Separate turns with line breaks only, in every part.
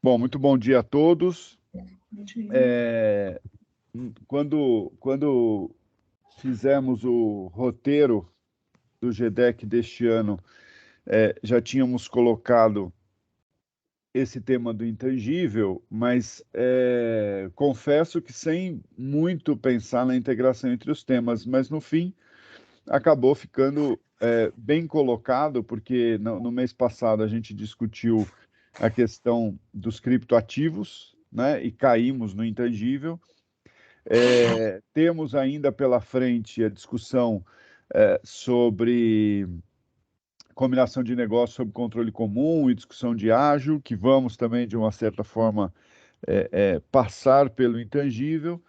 Bom, muito bom dia a todos.
Bom dia.
É, quando fizemos o roteiro do GDEC deste ano, já tínhamos colocado esse tema do intangível, mas confesso que sem muito pensar na integração entre os temas, mas no fim acabou ficando bem colocado, porque no mês passado a gente discutiu a questão dos criptoativos, né, e caímos no intangível. Temos ainda pela frente a discussão sobre combinação de negócios sob controle comum e discussão de ágil, que vamos também, de uma certa forma, passar pelo intangível.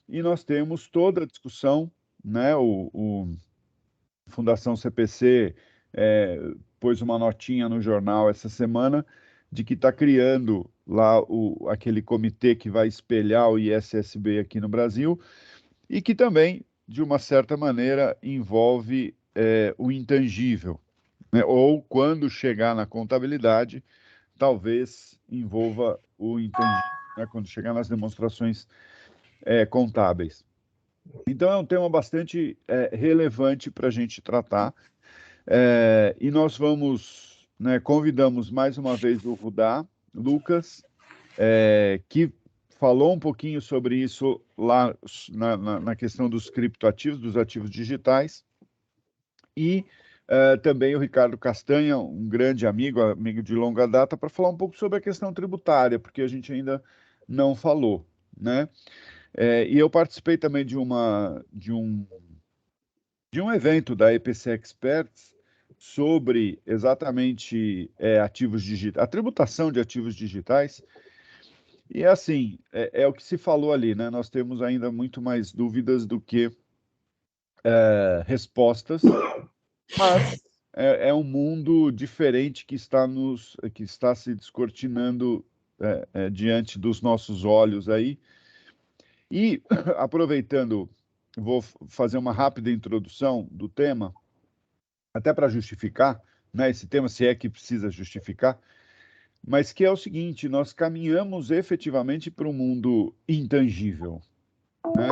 E nós temos toda a discussão, né, o Fundação CPC pôs uma notinha no jornal essa semana de que está criando lá aquele comitê que vai espelhar o ISSB aqui no Brasil e que também, de uma certa maneira, envolve o intangível, né? Ou, quando chegar na contabilidade, talvez envolva o intangível, né? Quando chegar nas demonstrações contábeis. Então, é um tema bastante relevante para a gente tratar. E nós vamos, né, convidamos mais uma vez o Rudá Lucas, que falou um pouquinho sobre isso lá na questão dos criptoativos, dos ativos digitais, e também o Ricardo Castanha, um grande amigo de longa data, para falar um pouco sobre a questão tributária, porque a gente ainda não falou, né? E eu participei também de um evento da EPC Experts sobre exatamente ativos digitais, a tributação de ativos digitais. E assim, é o que se falou ali, né? Nós temos ainda muito mais dúvidas do que respostas, mas é um mundo diferente que está se descortinando diante dos nossos olhos aí. E aproveitando, vou fazer uma rápida introdução do tema, até para justificar, né, esse tema, se é que precisa justificar, mas que é o seguinte: nós caminhamos efetivamente para um mundo intangível, né?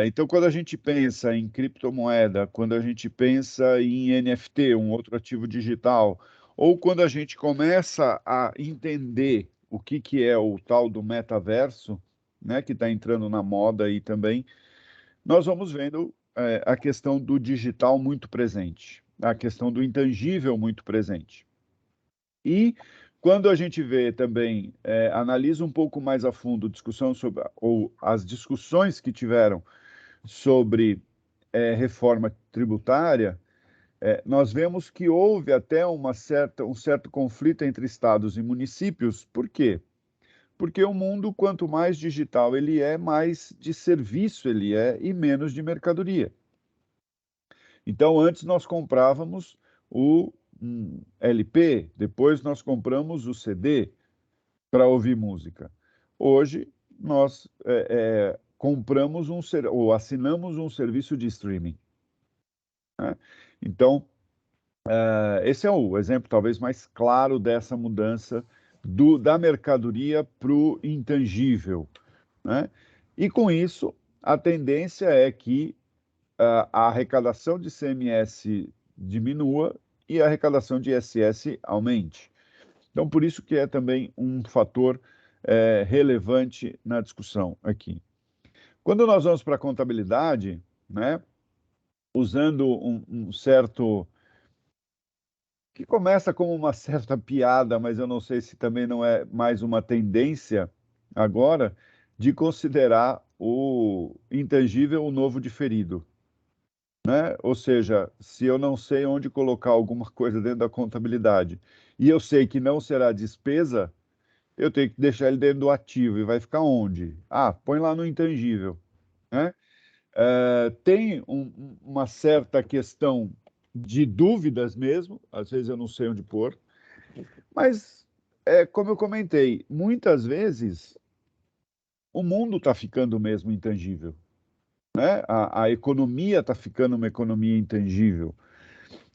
Então, quando a gente pensa em criptomoeda, quando a gente pensa em NFT, um outro ativo digital, ou quando a gente começa a entender o que é o tal do metaverso, né, que está entrando na moda aí também, nós vamos vendo a questão do digital muito presente, a questão do intangível muito presente. E quando a gente vê também, analisa um pouco mais a fundo discussão sobre, ou as discussões que tiveram sobre reforma tributária, nós vemos que houve até um certo conflito entre estados e municípios. Por quê? Porque o mundo, quanto mais digital ele é, mais de serviço ele é e menos de mercadoria. Então, antes nós comprávamos o LP, depois nós compramos o CD para ouvir música. Hoje, nós compramos ou assinamos um serviço de streaming, né? Então, esse é o exemplo talvez mais claro dessa mudança da mercadoria para o intangível, né? E com isso, a tendência é que a arrecadação de CMS diminua e a arrecadação de ISS aumente. Então, por isso que é também um fator relevante na discussão aqui. Quando nós vamos para a contabilidade, né, usando um certo, que começa como uma certa piada, mas eu não sei se também não é mais uma tendência agora, de considerar o intangível o novo diferido, né? Ou seja, se eu não sei onde colocar alguma coisa dentro da contabilidade e eu sei que não será despesa, eu tenho que deixar ele dentro do ativo. E vai ficar onde? Ah, põe lá no intangível, né? Tem uma certa questão de dúvidas mesmo, às vezes eu não sei onde pôr, mas, como eu comentei, muitas vezes o mundo está ficando mesmo intangível, né? A economia está ficando uma economia intangível.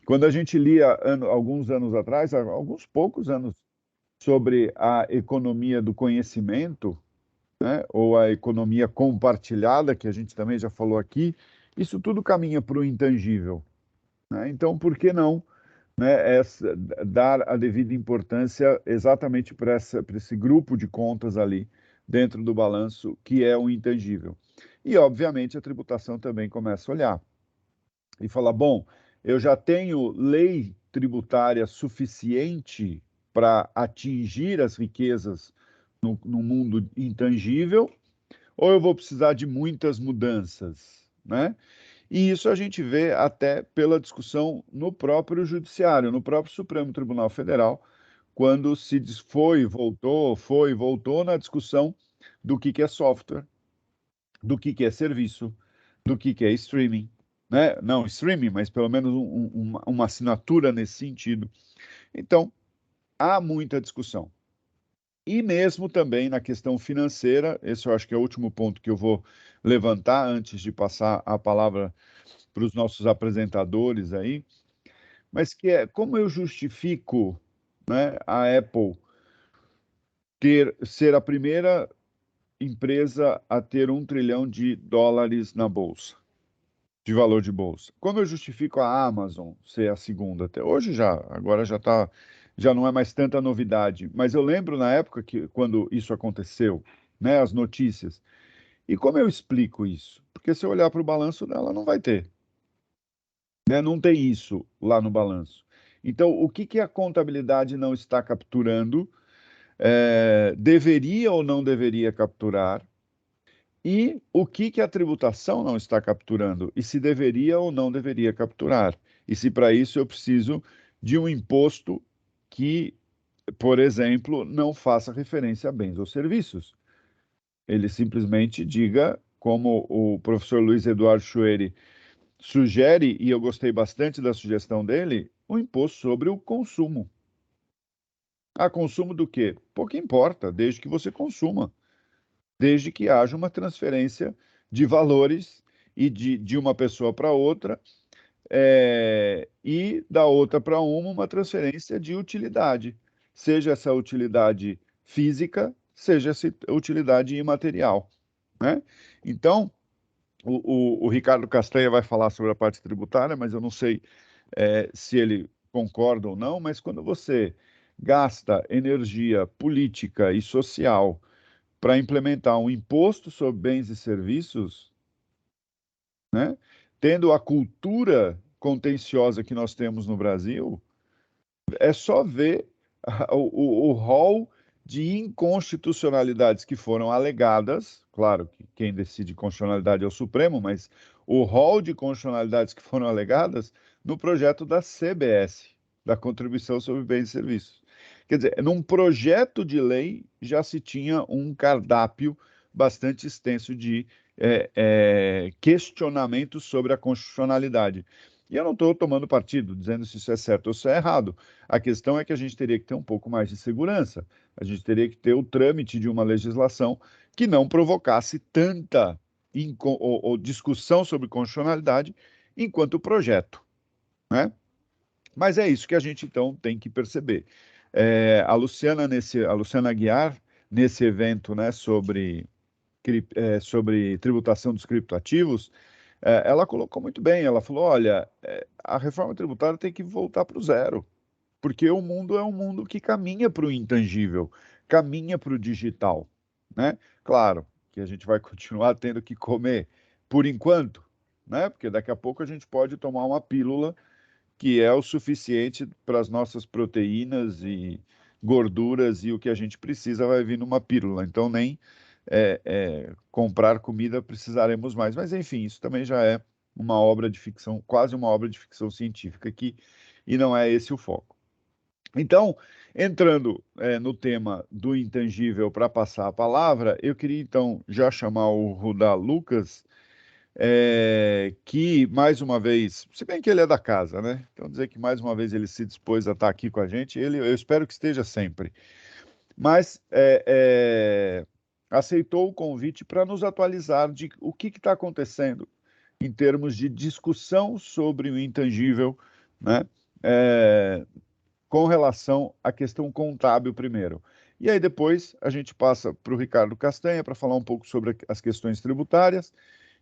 Quando a gente lia alguns anos atrás, alguns poucos anos sobre a economia do conhecimento, né, ou a economia compartilhada, que a gente também já falou aqui, isso tudo caminha para o intangível, né? Então, por que não, né, dar a devida importância exatamente para esse grupo de contas ali dentro do balanço, que é o intangível? E, obviamente, a tributação também começa a olhar e falar, bom, eu já tenho lei tributária suficiente para atingir as riquezas no mundo intangível, ou eu vou precisar de muitas mudanças, né? E isso a gente vê até pela discussão no próprio Judiciário, no próprio Supremo Tribunal Federal, quando foi e voltou na discussão do que é software, do que é serviço, do que é streaming, né? Não streaming, mas pelo menos uma assinatura nesse sentido. Então, há muita discussão. E mesmo também na questão financeira, esse eu acho que é o último ponto que eu vou levantar antes de passar a palavra para os nossos apresentadores aí, mas que é como eu justifico, né, a Apple ser a primeira empresa a ter US$ 1 trilhão na bolsa, de valor de bolsa. Como eu justifico a Amazon ser a segunda até hoje agora já não é mais tanta novidade, mas eu lembro na época que quando isso aconteceu, né, as notícias. E como eu explico isso? Porque se eu olhar para o balanço dela, não vai ter, né? Não tem isso lá no balanço. Então, o que que a contabilidade não está capturando? Deveria ou não deveria capturar? E o que que a tributação não está capturando? E se deveria ou não deveria capturar? E se para isso eu preciso de um imposto que, por exemplo, não faça referência a bens ou serviços. Ele simplesmente diga, como o professor Luiz Eduardo Chueri sugere, e eu gostei bastante da sugestão dele, um imposto sobre o consumo. Ah, consumo do quê? Pouco importa, desde que você consuma, desde que haja uma transferência de valores e de uma pessoa para outra, e da outra para uma transferência de utilidade, seja essa utilidade física, seja essa utilidade imaterial, né? Então, o Ricardo Castanha vai falar sobre a parte tributária, mas eu não sei se ele concorda ou não, mas quando você gasta energia política e social para implementar um imposto sobre bens e serviços, né, tendo a cultura contenciosa que nós temos no Brasil, é só ver o rol de inconstitucionalidades que foram alegadas. Claro que quem decide constitucionalidade é o Supremo, mas o rol de constitucionalidades que foram alegadas no projeto da CBS, da Contribuição sobre Bens e Serviços. Quer dizer, num projeto de lei já se tinha um cardápio bastante extenso de questionamentos sobre a constitucionalidade. E eu não estou tomando partido, dizendo se isso é certo ou se é errado. A questão é que a gente teria que ter um pouco mais de segurança. A gente teria que ter o trâmite de uma legislação que não provocasse tanta ou discussão sobre constitucionalidade enquanto projeto, né? Mas é isso que a gente então tem que perceber. A Luciana Aguiar, nesse evento, né, sobre tributação dos criptoativos, ela colocou muito bem. Ela falou: olha, a reforma tributária tem que voltar para o zero, porque o mundo é um mundo que caminha para o intangível, caminha para o digital, né? Claro que a gente vai continuar tendo que comer por enquanto, né? Porque daqui a pouco a gente pode tomar uma pílula que é o suficiente para as nossas proteínas e gorduras, e o que a gente precisa vai vir numa pílula. Então, nem comprar comida precisaremos mais. Mas, enfim, isso também já é uma obra de ficção, quase uma obra de ficção científica aqui, e não é esse o foco. Então, entrando no tema do intangível para passar a palavra, eu queria então já chamar o Rudá Lucas, que mais uma vez, se bem que ele é da casa, né? Então dizer que mais uma vez ele se dispôs a estar aqui com a gente, eu espero que esteja sempre. Mas aceitou o convite para nos atualizar de o que está acontecendo em termos de discussão sobre o intangível, né? com relação à questão contábil primeiro. E aí depois a gente passa para o Ricardo Castanha para falar um pouco sobre as questões tributárias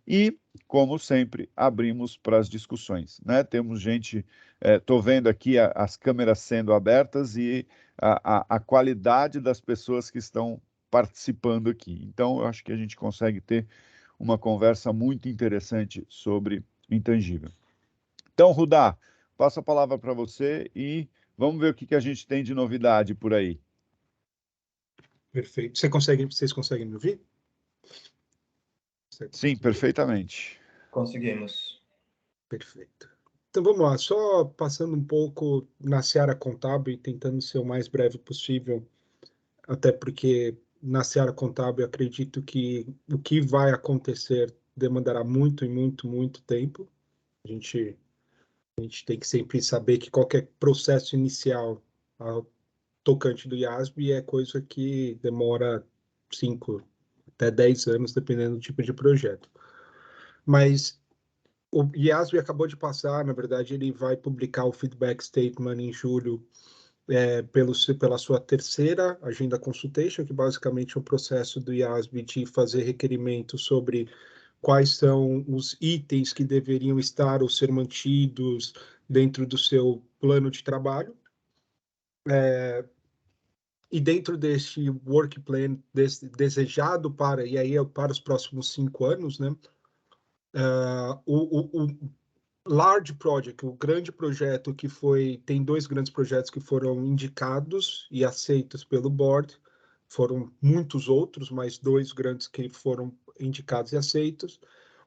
e, como sempre, abrimos para as discussões, né? Temos gente, estou vendo aqui as câmeras sendo abertas e a qualidade das pessoas que estão participando aqui. Então, eu acho que a gente consegue ter uma conversa muito interessante sobre intangível. Então, Rudá, passo a palavra para você e vamos ver o que a gente tem de novidade por aí.
Perfeito. Vocês conseguem me ouvir?
Sim, perfeitamente.
Conseguimos.
Perfeito. Então vamos lá, só passando um pouco na seara contábil e tentando ser o mais breve possível, até porque na seara contábil eu acredito que o que vai acontecer demandará muito e muito, muito tempo. A gente tem que sempre saber que qualquer processo inicial ao tocante do IASB é coisa que demora 5 até 10 anos, dependendo do tipo de projeto. Mas o IASB acabou de passar, na verdade, ele vai publicar o feedback statement em julho pela sua terceira agenda consultation, que basicamente é o processo do IASB de fazer requerimentos sobre quais são os itens que deveriam estar ou ser mantidos dentro do seu plano de trabalho. E dentro deste work plan desejado para os próximos 5 anos, né? O large project, o grande projeto tem 2 grandes projetos que foram indicados e aceitos pelo board, foram muitos outros, mas 2 grandes que foram indicados e aceitos.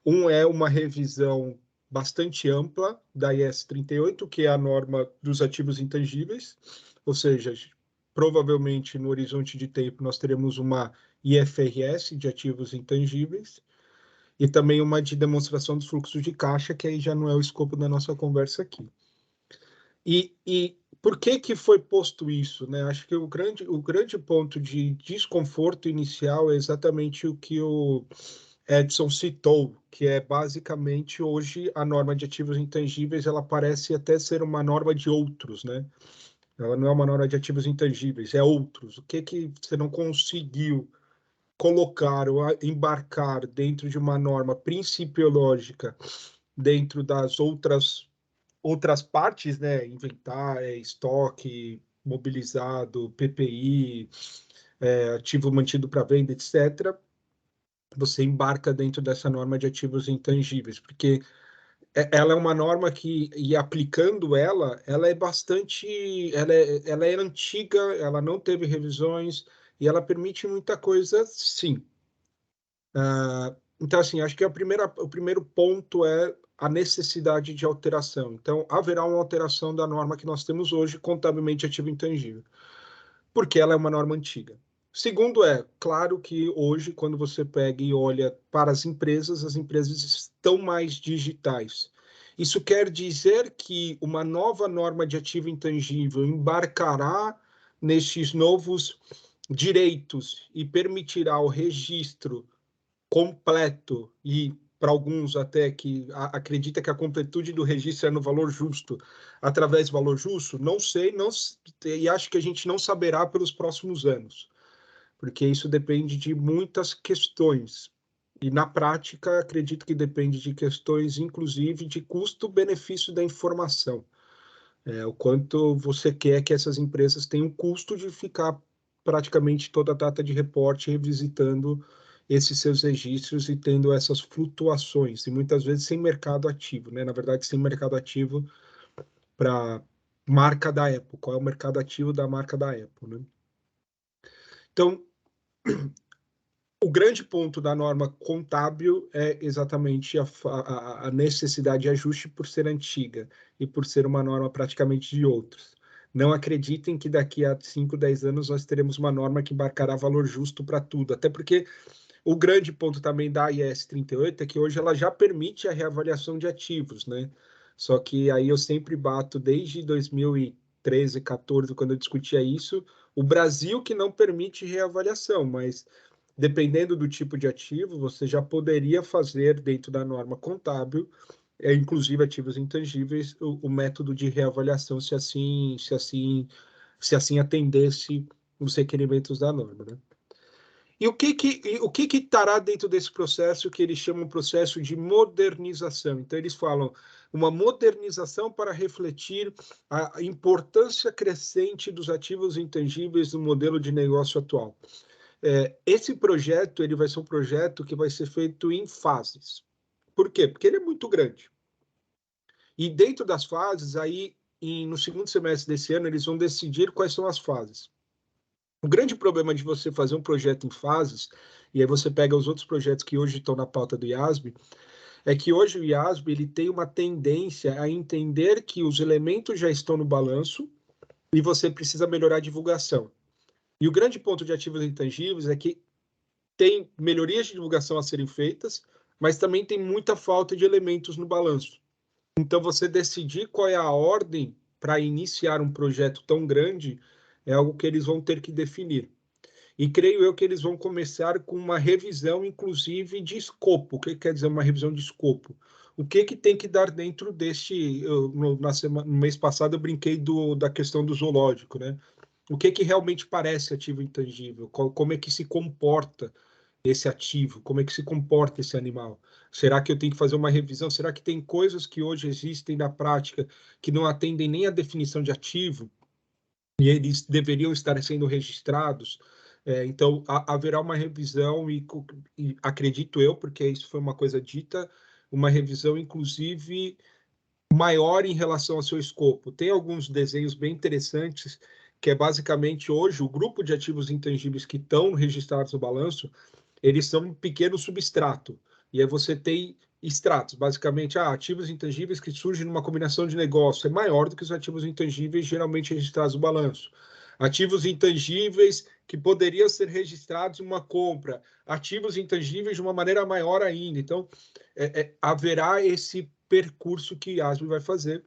Um é uma revisão bastante ampla da IS 38, que é a norma dos ativos intangíveis, ou seja, provavelmente no horizonte de tempo nós teremos uma IFRS de ativos intangíveis, e também uma de demonstração dos fluxos de caixa, que aí já não é o escopo da nossa conversa aqui. E por que foi posto isso, né? Acho que o grande ponto de desconforto inicial é exatamente o que o Edson citou, que é basicamente hoje a norma de ativos intangíveis, ela parece até ser uma norma de outros, né? Ela não é uma norma de ativos intangíveis, é outros. O que você não conseguiu colocar ou embarcar dentro de uma norma principiológica, dentro das outras partes, né, inventário, estoque, mobilizado, PPI, ativo mantido para venda, etc., você embarca dentro dessa norma de ativos intangíveis, porque ela é uma norma que, e aplicando ela é bastante, ela é antiga, ela não teve revisões, e ela permite muita coisa, sim. Então, assim, acho que o primeiro ponto é a necessidade de alteração. Então, haverá uma alteração da norma que nós temos hoje, contabilmente ativo intangível, porque ela é uma norma antiga. Segundo claro que hoje, quando você pega e olha para as empresas estão mais digitais. Isso quer dizer que uma nova norma de ativo intangível embarcará nestes novos direitos e permitirá o registro completo e para alguns até que acredita que a completude do registro é no valor justo, através do valor justo, não sei, e acho que a gente não saberá pelos próximos anos, porque isso depende de muitas questões. E na prática, acredito que depende de questões, inclusive, de custo-benefício da informação. O quanto você quer que essas empresas tenham o custo de ficar praticamente toda a data de reporte revisitando esses seus registros e tendo essas flutuações, e muitas vezes sem mercado ativo, né? Na verdade, sem mercado ativo para marca da Apple. Qual é o mercado ativo da marca da Apple, né? Então, o grande ponto da norma contábil é exatamente a necessidade de ajuste por ser antiga e por ser uma norma praticamente de outros. Não acreditem que daqui a 5, 10 anos nós teremos uma norma que embarcará valor justo para tudo, até porque o grande ponto também da IS 38 é que hoje ela já permite a reavaliação de ativos, né? Só que aí eu sempre bato desde 2013, 14, quando eu discutia isso, o Brasil que não permite reavaliação, mas dependendo do tipo de ativo, você já poderia fazer dentro da norma contábil inclusive ativos intangíveis, o método de reavaliação, se assim atendesse os requerimentos da norma, né? E o que estará dentro desse processo que eles chamam de processo de modernização? Então, eles falam uma modernização para refletir a importância crescente dos ativos intangíveis no modelo de negócio atual. Esse projeto ele vai ser um projeto que vai ser feito em fases. Por quê? Porque ele é muito grande. E dentro das fases, aí, no segundo semestre desse ano, eles vão decidir quais são as fases. O grande problema de você fazer um projeto em fases, e aí você pega os outros projetos que hoje estão na pauta do IASB, é que hoje o IASB ele tem uma tendência a entender que os elementos já estão no balanço e você precisa melhorar a divulgação. E o grande ponto de ativos intangíveis é que tem melhorias de divulgação a serem feitas, mas também tem muita falta de elementos no balanço. Então, você decidir qual é a ordem para iniciar um projeto tão grande é algo que eles vão ter que definir. E creio eu que eles vão começar com uma revisão, inclusive, de escopo. O que quer dizer uma revisão de escopo? O que tem que dar dentro deste... no mês passado eu brinquei da questão do zoológico, né? O que realmente parece ativo intangível? Como é que se comporta esse ativo? Como é que se comporta esse animal? Será que eu tenho que fazer uma revisão? Será que tem coisas que hoje existem na prática que não atendem nem à definição de ativo e eles deveriam estar sendo registrados? Então, haverá uma revisão e acredito eu, porque isso foi uma coisa dita, uma revisão, inclusive, maior em relação ao seu escopo. Tem alguns desenhos bem interessantes, que é basicamente hoje o grupo de ativos intangíveis que estão registrados no balanço, eles são um pequeno substrato. E aí você tem extratos, basicamente, ativos intangíveis que surgem numa combinação de negócio, é maior do que os ativos intangíveis geralmente registrados no balanço. Ativos intangíveis que poderiam ser registrados em uma compra, ativos intangíveis de uma maneira maior ainda. Então, haverá esse percurso que a ASB vai fazer.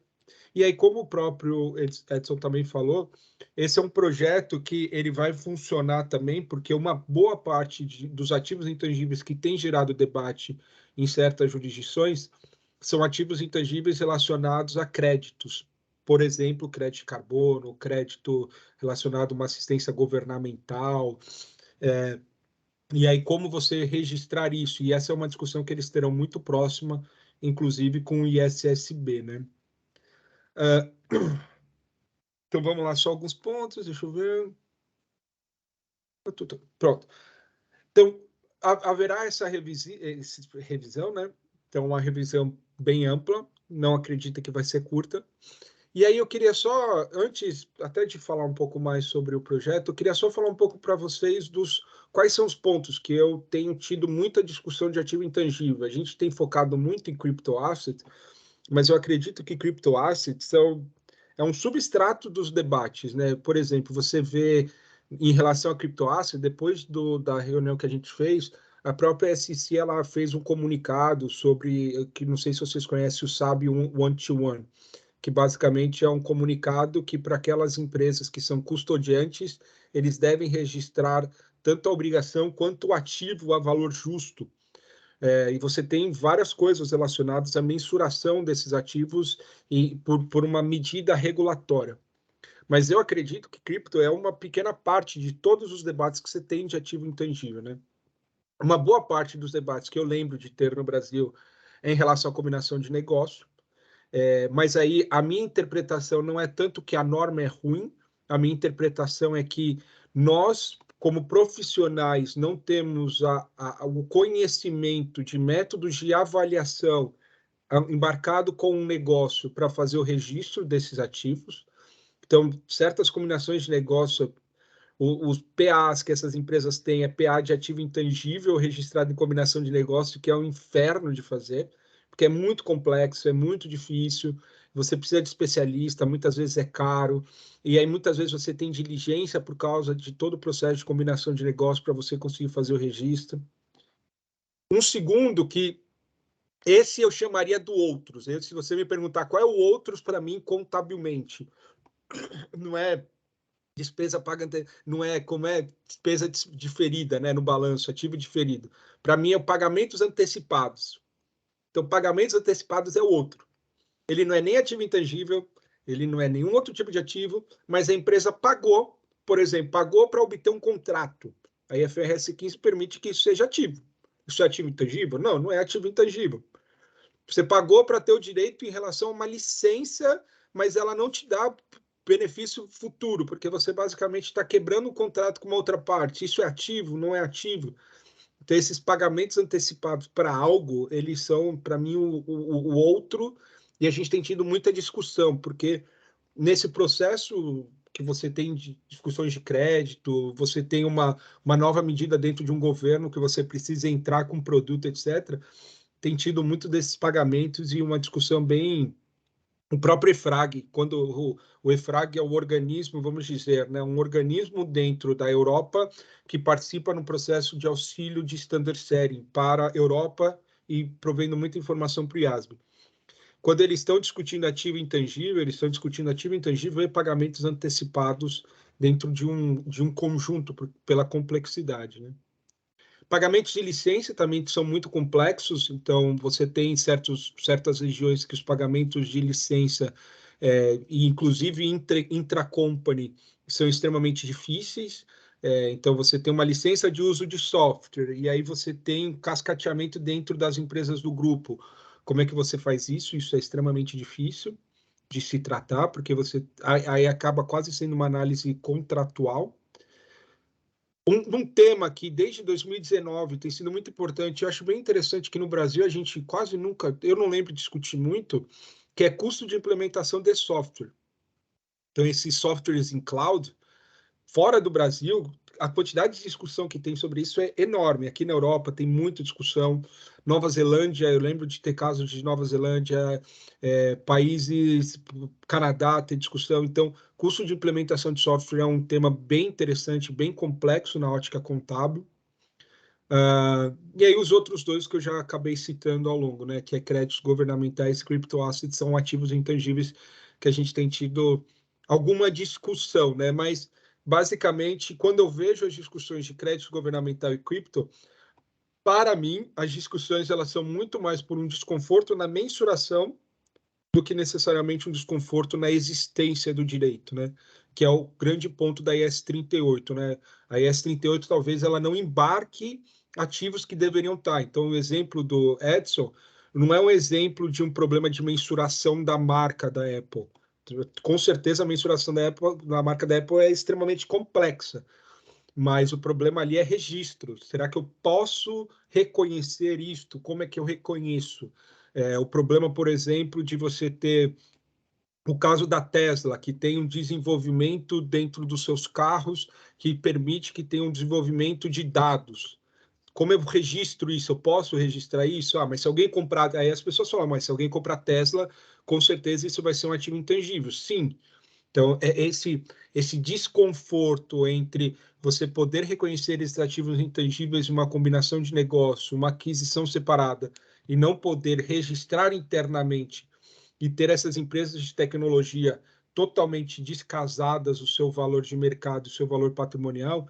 E aí, como o próprio Edson também falou, esse é um projeto que ele vai funcionar também, porque uma boa parte dos ativos intangíveis que tem gerado debate em certas jurisdições são ativos intangíveis relacionados a créditos. Por exemplo, crédito de carbono, crédito relacionado a uma assistência governamental. E aí, como você registrar isso? E essa é uma discussão que eles terão muito próxima, inclusive com o ISSB, né? Então, vamos lá, só alguns pontos, deixa eu ver. Pronto. Então, haverá essa revisão, né? Então, uma revisão bem ampla, não acredita que vai ser curta. E aí eu queria só, antes até de falar um pouco mais sobre o projeto, eu queria só falar um pouco para vocês dos quais são os pontos que eu tenho tido muita discussão de ativo intangível. A gente tem focado muito em crypto asset, mas eu acredito que crypto assets é um substrato dos debates, né? Por exemplo, você vê em relação a crypto asset, depois da reunião que a gente fez, a própria SEC ela fez um comunicado sobre, que não sei se vocês conhecem o SAB 121, que basicamente é um comunicado que para aquelas empresas que são custodiantes, eles devem registrar tanto a obrigação quanto o ativo a valor justo. E você tem várias coisas relacionadas à mensuração desses ativos e por uma medida regulatória. Mas eu acredito que cripto é uma pequena parte de todos os debates que você tem de ativo intangível, né? Uma boa parte dos debates que eu lembro de ter no Brasil é em relação à combinação de negócio, mas aí a minha interpretação não é tanto que a norma é ruim, a minha interpretação é que nós, como profissionais, não temos o conhecimento de métodos de avaliação embarcado com um negócio para fazer o registro desses ativos. Então, certas combinações de negócio, os PAs que essas empresas têm é PA de ativo intangível registrado em combinação de negócio, que é um inferno de fazer, porque é muito complexo, é muito difícil, você precisa de especialista, muitas vezes é caro, e aí muitas vezes você tem diligência por causa de todo o processo de combinação de negócio para você conseguir fazer o registro. Um segundo que esse eu chamaria do outros. Se você me perguntar qual é o outros para mim contabilmente, não é despesa paga, não é como é despesa diferida, né, no balanço, ativo diferido. Para mim é o pagamentos antecipados. Então, pagamentos antecipados é outro. Ele não é nem ativo intangível, ele não é nenhum outro tipo de ativo, mas a empresa pagou, por exemplo, pagou para obter um contrato. A IFRS 15 permite que isso seja ativo. Isso é ativo intangível? Não, não é ativo intangível. Você pagou para ter o direito em relação a uma licença, mas ela não te dá benefício futuro, porque você basicamente está quebrando o contrato com uma outra parte. Isso é ativo? Não é ativo? Então, esses pagamentos antecipados para algo, eles são, para mim, o outro, e a gente tem tido muita discussão, porque nesse processo que você tem de discussões de crédito, você tem uma nova medida dentro de um governo que você precisa entrar com produto, etc., tem tido muito desses pagamentos e uma discussão bem. O próprio EFRAG, quando o EFRAG é o organismo, vamos dizer, né, um organismo dentro da Europa que participa no processo de auxílio de standard setting para a Europa e provendo muita informação para o IASB. Quando eles estão discutindo ativo intangível, eles estão discutindo ativo intangível e pagamentos antecipados dentro de um conjunto, pela complexidade, né? Pagamentos de licença também são muito complexos, então você tem certas regiões que os pagamentos de licença, e inclusive intra-company, são extremamente difíceis. Então você tem uma licença de uso de software, e aí você tem um cascateamento dentro das empresas do grupo. Como é que você faz isso? Isso é extremamente difícil de se tratar, porque você aí acaba quase sendo uma análise contratual. Um tema que desde 2019 tem sido muito importante, eu acho bem interessante que no Brasil a gente quase nunca, eu não lembro de discutir muito, que é custo de implementação de software. Então, esses softwares em cloud, fora do Brasil, a quantidade de discussão que tem sobre isso é enorme. Aqui na Europa tem muita discussão. Nova Zelândia, eu lembro de ter casos de Nova Zelândia, países, Canadá, tem discussão. Então, custo de implementação de software é um tema bem interessante, bem complexo na ótica contábil. E aí os outros dois que eu já acabei citando ao longo, né, que é créditos governamentais e criptoassets, são ativos intangíveis que a gente tem tido alguma discussão, né? Mas basicamente, quando eu vejo as discussões de crédito governamental e cripto, para mim, as discussões elas são muito mais por um desconforto na mensuração do que necessariamente um desconforto na existência do direito, né? Que é o grande ponto da IS 38, né? A IS 38 talvez ela não embarque ativos que deveriam estar. Então, o exemplo do Edson não é um exemplo de um problema de mensuração da marca da Apple. Com certeza, a mensuração da marca da Apple é extremamente complexa, mas o problema ali é registro. Será que eu posso reconhecer isto? Como é que eu reconheço? O problema, por exemplo, de você ter o caso da Tesla, que tem um desenvolvimento dentro dos seus carros que permite que tenha um desenvolvimento de dados. Como eu registro isso? Eu posso registrar isso? Ah, mas se alguém comprar... Aí as pessoas falam, mas se alguém comprar Tesla, com certeza isso vai ser um ativo intangível. Sim. Então, esse desconforto entre você poder reconhecer esses ativos intangíveis, uma combinação de negócio, uma aquisição separada, e não poder registrar internamente e ter essas empresas de tecnologia totalmente descasadas o seu valor de mercado, o seu valor patrimonial,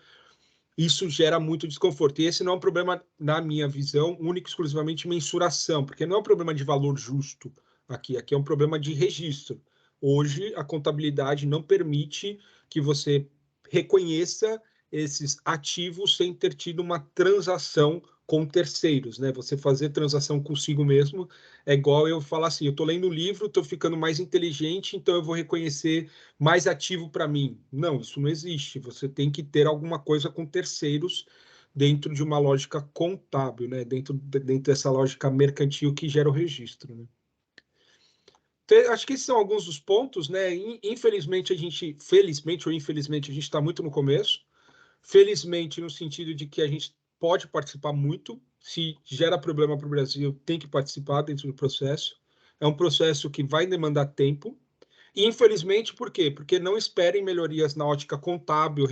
isso gera muito desconforto. E esse não é um problema, na minha visão, único e exclusivamente mensuração, porque não é um problema de valor justo aqui é um problema de registro. Hoje, a contabilidade não permite que você reconheça esses ativos sem ter tido uma transação com terceiros, né? Você fazer transação consigo mesmo é igual eu falar assim, eu estou lendo um livro, estou ficando mais inteligente, então eu vou reconhecer mais ativo para mim. Não, isso não existe. Você tem que ter alguma coisa com terceiros dentro de uma lógica contábil, né? Dentro dessa lógica mercantil que gera o registro, né? Então, acho que esses são alguns dos pontos, né? Infelizmente, felizmente ou infelizmente, a gente está muito no começo. Felizmente, no sentido de que a gente pode participar muito. Se gera problema para o Brasil, tem que participar dentro do processo. É um processo que vai demandar tempo. E, infelizmente, por quê? Porque não esperem melhorias na ótica contábil,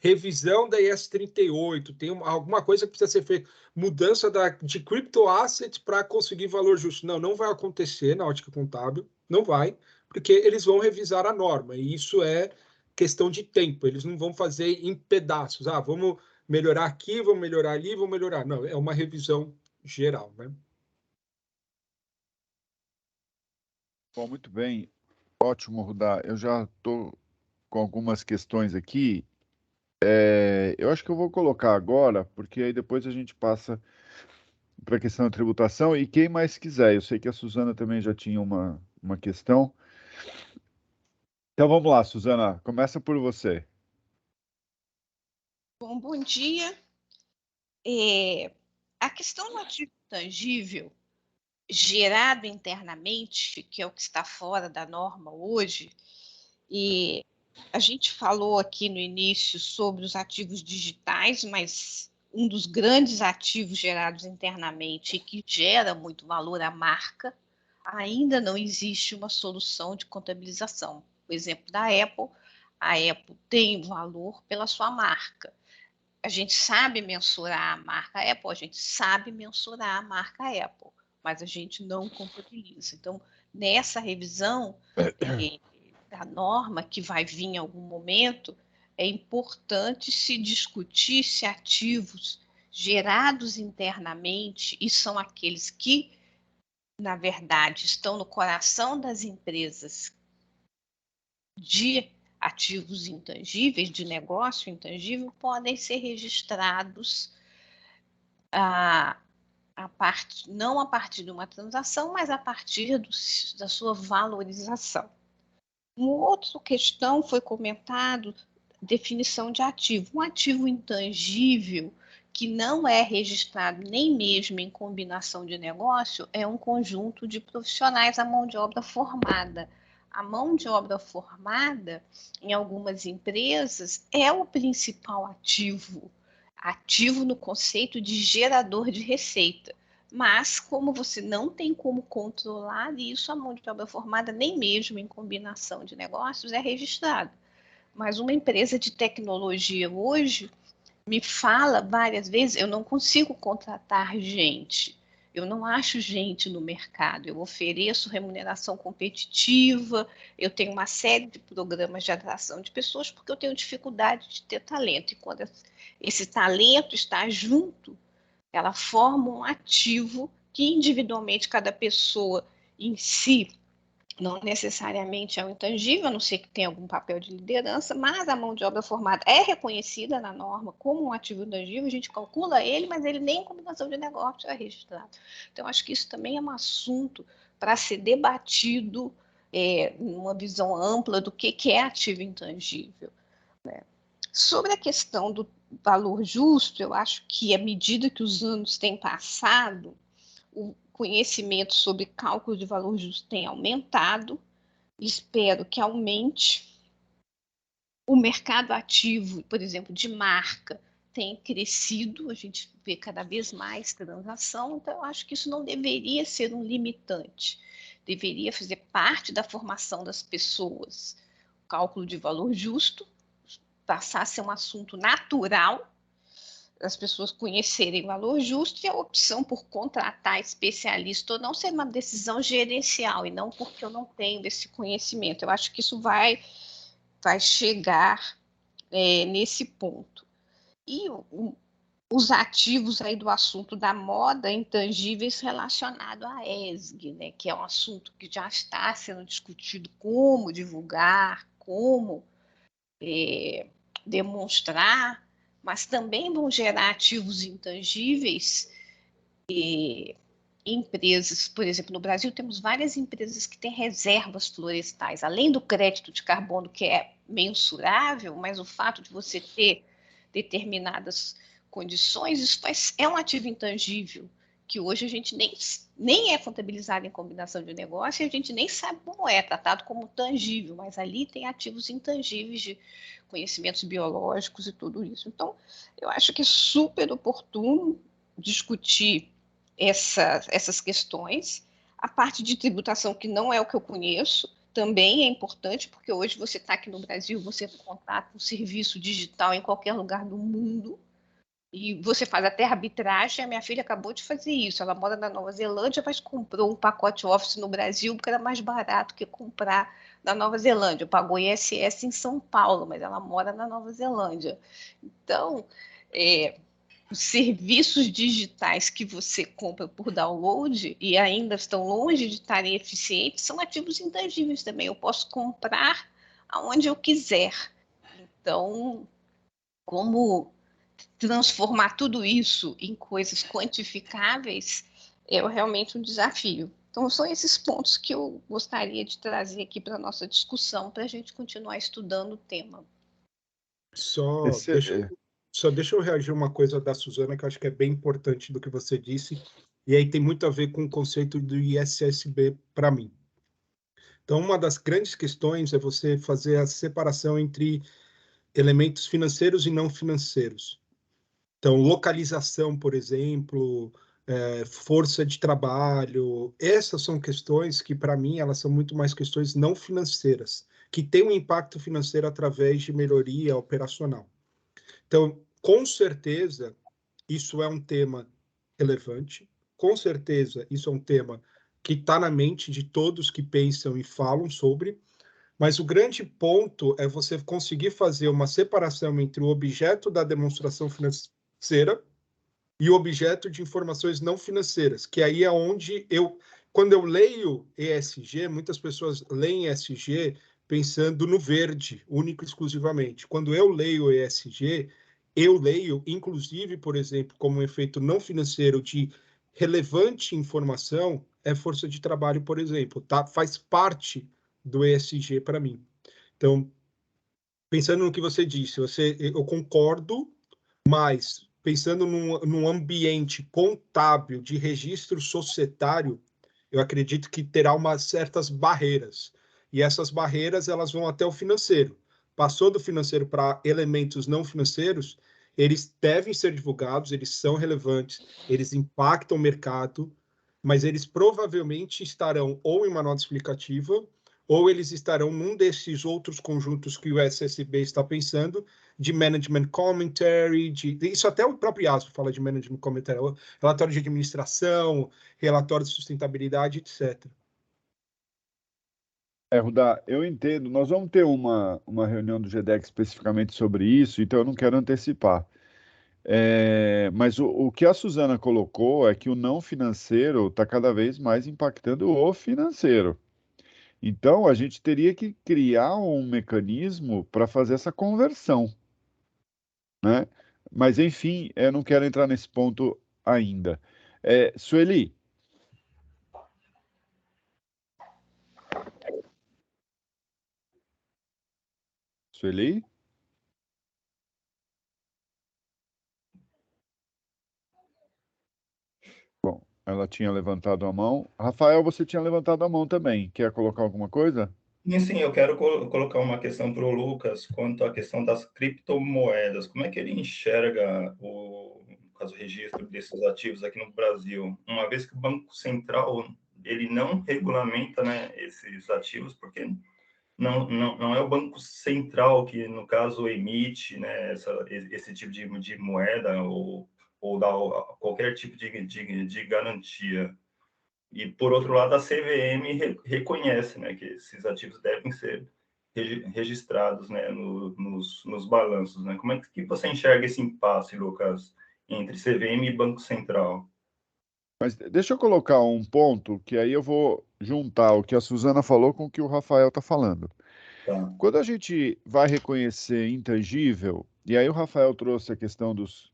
revisão da IS 38, tem alguma coisa que precisa ser feita, mudança de cryptoasset para conseguir valor justo. Não, não vai acontecer na ótica contábil, não vai, porque eles vão revisar a norma, e isso é questão de tempo, eles não vão fazer em pedaços. Ah, vamos melhorar aqui, vamos melhorar ali, vamos melhorar. Não, é uma revisão geral, né?
Bom, muito bem. Ótimo, Rudá. Eu já estou com algumas questões aqui. Eu acho que eu vou colocar agora, porque aí depois a gente passa para a questão da tributação e quem mais quiser. Eu sei que a Suzana também já tinha uma questão. Então vamos lá, Suzana, começa por você.
Bom dia. A questão do ativo tangível gerado internamente, que é o que está fora da norma hoje, e a gente falou aqui no início sobre os ativos digitais, mas um dos grandes ativos gerados internamente e que gera muito valor à marca, ainda não existe uma solução de contabilização. O exemplo da Apple, a Apple tem valor pela sua marca. A gente sabe mensurar a marca Apple, a gente sabe mensurar a marca Apple, mas a gente não contabiliza. Então, nessa revisão da norma que vai vir em algum momento, é importante se discutir se ativos gerados internamente, e são aqueles que, na verdade, estão no coração das empresas de ativos intangíveis, de negócio intangível, podem ser registrados não a partir de uma transação, mas a partir da sua valorização. Uma outra questão foi comentado, definição de ativo. Um ativo intangível que não é registrado nem mesmo em combinação de negócio é um conjunto de profissionais à mão de obra formada. A mão de obra formada, em algumas empresas, é o principal ativo, ativo no conceito de gerador de receita. Mas, como você não tem como controlar isso, a mão de obra formada, nem mesmo em combinação de negócios, é registrada. Mas uma empresa de tecnologia hoje me fala várias vezes, eu não consigo contratar gente, eu não acho gente no mercado, eu ofereço remuneração competitiva, eu tenho uma série de programas de atração de pessoas porque eu tenho dificuldade de ter talento. E quando esse talento está junto, ela forma um ativo que individualmente cada pessoa em si não necessariamente é um intangível, a não ser que tenha algum papel de liderança, mas a mão de obra formada é reconhecida na norma como um ativo intangível, a gente calcula ele, mas ele nem em combinação de negócio é registrado. Então, acho que isso também é um assunto para ser debatido numa visão ampla do que é ativo intangível, né? Sobre a questão do valor justo, eu acho que à medida que os anos têm passado, o conhecimento sobre cálculo de valor justo tem aumentado, espero que aumente. O mercado ativo, por exemplo, de marca, tem crescido, a gente vê cada vez mais transação, então eu acho que isso não deveria ser um limitante, deveria fazer parte da formação das pessoas. O cálculo de valor justo passar a ser um assunto natural, as pessoas conhecerem valor justo, e a opção por contratar especialista ou não ser uma decisão gerencial, e não porque eu não tenho esse conhecimento. Eu acho que isso vai chegar nesse ponto. E os ativos aí do assunto da moda, intangíveis relacionado à ESG, né, que é um assunto que já está sendo discutido, como divulgar, como demonstrar, mas também vão gerar ativos intangíveis. Empresas, por exemplo, no Brasil temos várias empresas que têm reservas florestais, além do crédito de carbono, que é mensurável, mas o fato de você ter determinadas condições, isso é um ativo intangível, que hoje a gente nem é contabilizado em combinação de negócio, e a gente nem sabe como é tratado como tangível, mas ali tem ativos intangíveis de conhecimentos biológicos e tudo isso. Então, eu acho que é super oportuno discutir essas questões. A parte de tributação, que não é o que eu conheço, também é importante, porque hoje você está aqui no Brasil, você contrata um serviço digital em qualquer lugar do mundo, e você faz até arbitragem. A minha filha acabou de fazer isso, ela mora na Nova Zelândia, mas comprou um pacote Office no Brasil, porque era mais barato que comprar na Nova Zelândia. Pagou ISS em São Paulo, mas ela mora na Nova Zelândia. Então, os serviços digitais que você compra por download e ainda estão longe de estarem eficientes são ativos intangíveis também. Eu posso comprar aonde eu quiser. Então, como transformar tudo isso em coisas quantificáveis é realmente um desafio. Então, são esses pontos que eu gostaria de trazer aqui para a nossa discussão, para a gente continuar estudando o tema.
Só deixa eu reagir uma coisa da Suzana, que eu acho que é bem importante do que você disse, e aí tem muito a ver com o conceito do ISSB para mim. Então, uma das grandes questões é você fazer a separação entre elementos financeiros e não financeiros. Então, localização, por exemplo, força de trabalho, essas são questões que, para mim, elas são muito mais questões não financeiras, que têm um impacto financeiro através de melhoria operacional. Então, com certeza, isso é um tema relevante, com certeza, isso é um tema que está na mente de todos que pensam e falam sobre, mas o grande ponto é você conseguir fazer uma separação entre o objeto da demonstração financeira e o objeto de informações não financeiras, que aí é onde quando eu leio ESG, muitas pessoas leem ESG pensando no verde, único e exclusivamente. Quando eu leio ESG, eu leio, inclusive, por exemplo, como um efeito não financeiro de relevante informação, é força de trabalho, por exemplo, tá? Faz parte do ESG para mim. Então, pensando no que você disse, eu concordo, mas pensando num ambiente contábil de registro societário, eu acredito que terá umas certas barreiras. E essas barreiras elas vão até o financeiro. Passou do financeiro para elementos não financeiros, eles devem ser divulgados, eles são relevantes, eles impactam o mercado, mas eles provavelmente estarão ou em uma nota explicativa, ou eles estarão num desses outros conjuntos que o SSB está pensando, de management commentary, isso até o próprio IASB fala de management commentary, relatório de administração, relatório de sustentabilidade, etc.
Rudá, eu entendo. Nós vamos ter uma reunião do GDEC especificamente sobre isso, então eu não quero antecipar. Mas o que a Suzana colocou é que o não financeiro está cada vez mais impactando o financeiro. Então, a gente teria que criar um mecanismo para fazer essa conversão, né? Mas, enfim, eu não quero entrar nesse ponto ainda. Sueli, Sueli? Bom, ela tinha levantado a mão. Rafael, você tinha levantado a mão também. Quer colocar alguma coisa?
E sim, eu quero colocar uma questão para o Lucas quanto à questão das criptomoedas. Como é que ele enxerga o caso registro desses ativos aqui no Brasil? Uma vez que o Banco Central ele não regulamenta, né, esses ativos, porque não é o Banco Central que, no caso, emite, né, esse tipo de moeda ou dá qualquer tipo de garantia. E, por outro lado, a CVM reconhece, né, que esses ativos devem ser registrados, né, nos balanços. Né? Como é que você enxerga esse impasse, Lucas, entre CVM e Banco Central?
Mas deixa eu colocar um ponto que aí eu vou juntar o que a Suzana falou com o que o Rafael está falando.
Tá.
Quando a gente vai reconhecer intangível, e aí o Rafael trouxe a questão dos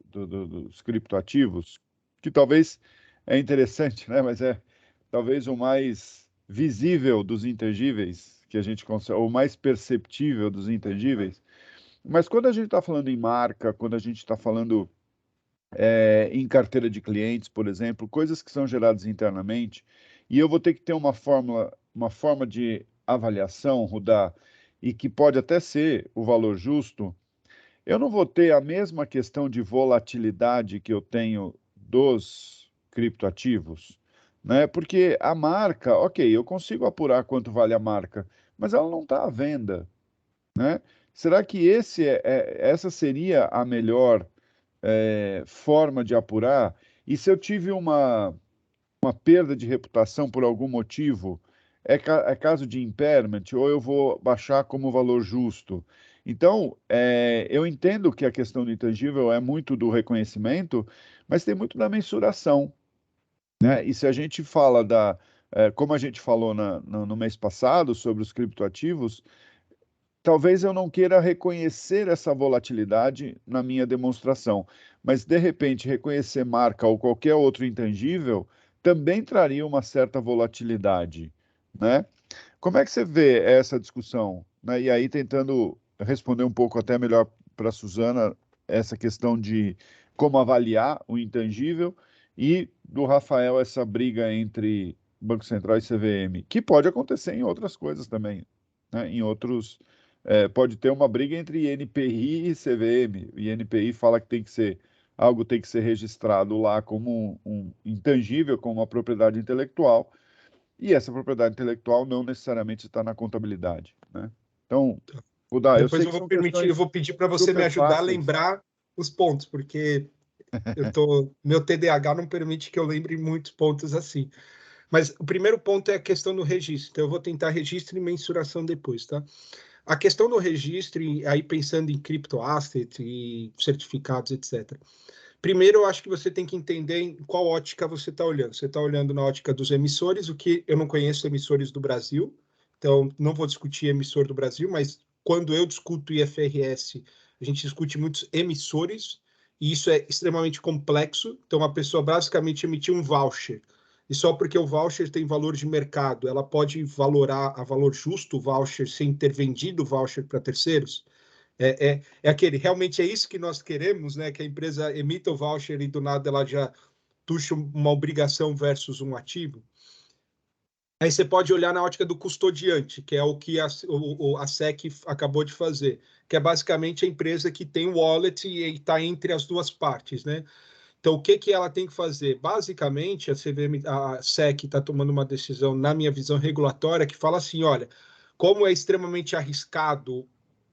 criptoativos, que talvez é interessante, né? Mas é talvez o mais visível dos intangíveis que a gente consegue, ou mais perceptível dos intangíveis. Mas quando a gente está falando em marca, quando a gente está falando em carteira de clientes, por exemplo, coisas que são geradas internamente, e eu vou ter que ter uma fórmula, uma forma de avaliação, Rudá, e que pode até ser o valor justo, eu não vou ter a mesma questão de volatilidade que eu tenho dos criptoativos, né? Porque a marca, ok, eu consigo apurar quanto vale a marca, mas ela não está à venda, né? Será que essa seria a melhor forma de apurar? E se eu tive uma perda de reputação por algum motivo, é caso de impairment, ou eu vou baixar como valor justo. Então, eu entendo que a questão do intangível é muito do reconhecimento, mas tem muito da mensuração, né? E se a gente fala como a gente falou no mês passado sobre os criptoativos, talvez eu não queira reconhecer essa volatilidade na minha demonstração, mas de repente reconhecer marca ou qualquer outro intangível também traria uma certa volatilidade, né? Como é que você vê essa discussão, né? E aí tentando responder um pouco até melhor para a Suzana essa questão de como avaliar o intangível e do Rafael essa briga entre Banco Central e CVM, que pode acontecer em outras coisas também, né? Em outros pode ter uma briga entre INPI e CVM. O INPI fala que algo tem que ser registrado lá como um intangível, como uma propriedade intelectual, e essa propriedade intelectual não necessariamente está na contabilidade, né? Então, eu
Depois
sei
eu
que são
vou pedir para você me
super
ajudar a
fáceis.
lembrar os pontos, porque meu TDAH não permite que eu lembre muitos pontos assim. Mas o primeiro ponto é a questão do registro. Então, eu vou tentar registro e mensuração depois, tá? A questão do registro, aí pensando em criptoasset e certificados, etc. Primeiro, eu acho que você tem que entender em qual ótica você está olhando. Você está olhando na ótica dos emissores, o que eu não conheço emissores do Brasil, então não vou discutir emissor do Brasil, mas quando eu discuto IFRS, a gente discute muitos emissores, e isso é extremamente complexo. Então, a pessoa basicamente emitiu um voucher, e só porque o voucher tem valor de mercado, ela pode valorar a valor justo o voucher sem ter vendido o voucher para terceiros? É aquele, realmente é isso que nós queremos, né? Que a empresa emita o voucher e do nada ela já tuxa uma obrigação versus um ativo. Aí você pode olhar na ótica do custodiante, que é o que a SEC acabou de fazer, que é basicamente a empresa que tem o wallet e está entre as duas partes, né? Então, o que ela tem que fazer? Basicamente, a SEC está tomando uma decisão, na minha visão regulatória, que fala assim, olha, como é extremamente arriscado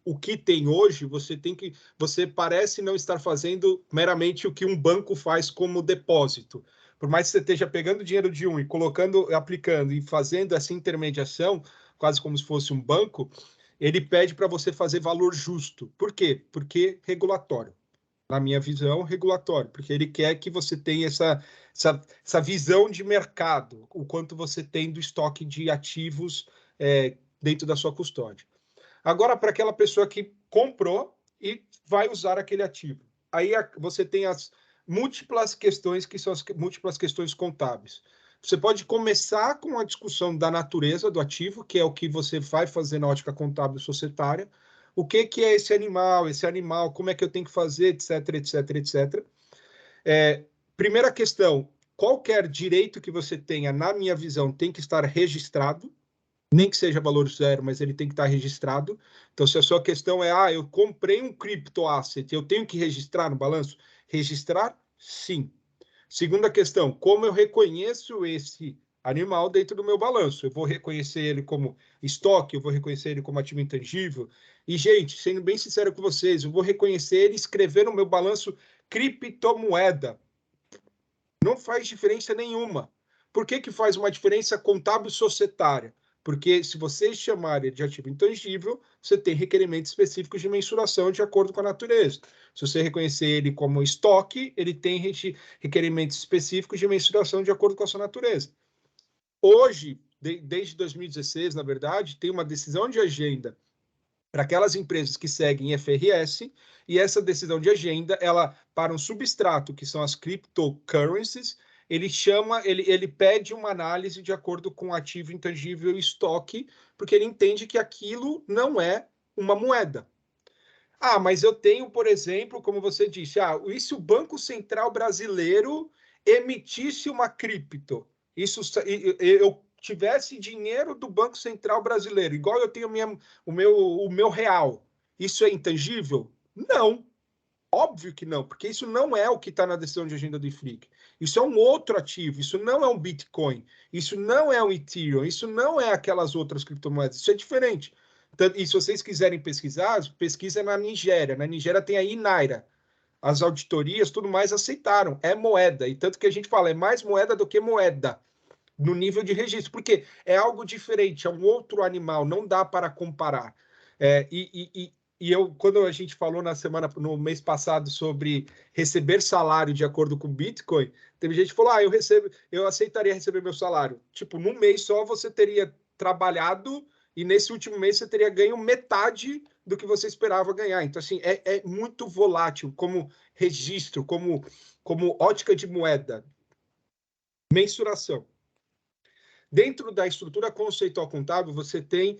o que tem hoje, você parece não estar fazendo meramente o que um banco faz como depósito. Por mais que você esteja pegando dinheiro de um e colocando, aplicando e fazendo essa intermediação, quase como se fosse um banco, ele pede para você fazer valor justo. Por quê? Porque regulatório. Na minha visão, regulatório, porque ele quer que você tenha essa visão de mercado, o quanto você tem do estoque de ativos dentro da sua custódia. Agora, para aquela pessoa que comprou e vai usar aquele ativo. Aí você tem as múltiplas questões, que são as múltiplas questões contábeis. Você pode começar com a discussão da natureza do ativo, que é o que você vai fazer na ótica contábil societária. O que é esse animal, como é que eu tenho que fazer, etc, etc, etc. Primeira questão, qualquer direito que você tenha, na minha visão, tem que estar registrado, nem que seja valor zero, mas ele tem que estar registrado. Então, se a sua questão é, eu comprei um criptoasset, eu tenho que registrar no balanço? Registrar, sim. Segunda questão, como eu reconheço esse animal dentro do meu balanço? Eu vou reconhecer ele como estoque, eu vou reconhecer ele como ativo intangível. E, gente, sendo bem sincero com vocês, eu vou reconhecer ele e escrever no meu balanço criptomoeda. Não faz diferença nenhuma. Por que faz uma diferença contábil societária? Porque se você chamar ele de ativo intangível, você tem requerimentos específicos de mensuração de acordo com a natureza. Se você reconhecer ele como estoque, ele tem requerimentos específicos de mensuração de acordo com a sua natureza. Hoje, desde 2016, na verdade, tem uma decisão de agenda para aquelas empresas que seguem IFRS, e essa decisão de agenda, ela para um substrato, que são as cryptocurrencies, ele pede uma análise de acordo com ativo intangível e estoque, porque ele entende que aquilo não é uma moeda. Mas eu tenho, por exemplo, como você disse, e se o Banco Central Brasileiro emitisse uma cripto? Eu tivesse dinheiro do Banco Central Brasileiro, igual eu tenho o meu real, isso é intangível? Não. Óbvio que não, porque isso não é o que está na decisão de agenda do IFRIC. Isso é um outro ativo, isso não é um Bitcoin, isso não é um Ethereum, isso não é aquelas outras criptomoedas, isso é diferente. E se vocês quiserem pesquisar, pesquisa na Nigéria. Na Nigéria tem a Inaira. As auditorias, tudo mais, aceitaram. É moeda. E tanto que a gente fala, é mais moeda do que moeda. no nível de registro, porque é algo diferente, é um outro animal, não dá para comparar. Quando a gente falou no mês passado sobre receber salário de acordo com o Bitcoin, teve gente que falou, eu aceitaria receber meu salário. Tipo, num mês só você teria trabalhado e nesse último mês você teria ganho metade do que você esperava ganhar. Então, assim, é muito volátil como registro, como ótica de moeda. Mensuração. Dentro da estrutura conceitual contábil, você tem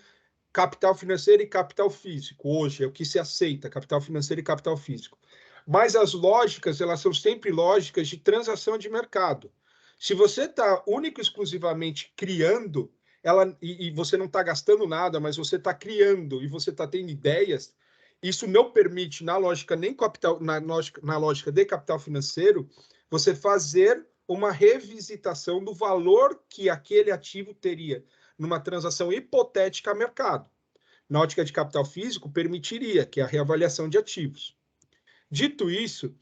capital financeiro e capital físico. Hoje é o que se aceita, capital financeiro e capital físico. Mas as lógicas, elas são sempre lógicas de transação de mercado. Se você está único e exclusivamente criando, e você não está gastando nada, mas você está criando e você está tendo ideias, isso não permite, na lógica na lógica de capital financeiro, você fazer uma revisitação do valor que aquele ativo teria numa transação hipotética a mercado. Na ótica de capital físico, permitiria, que é a reavaliação de ativos. Dito isso,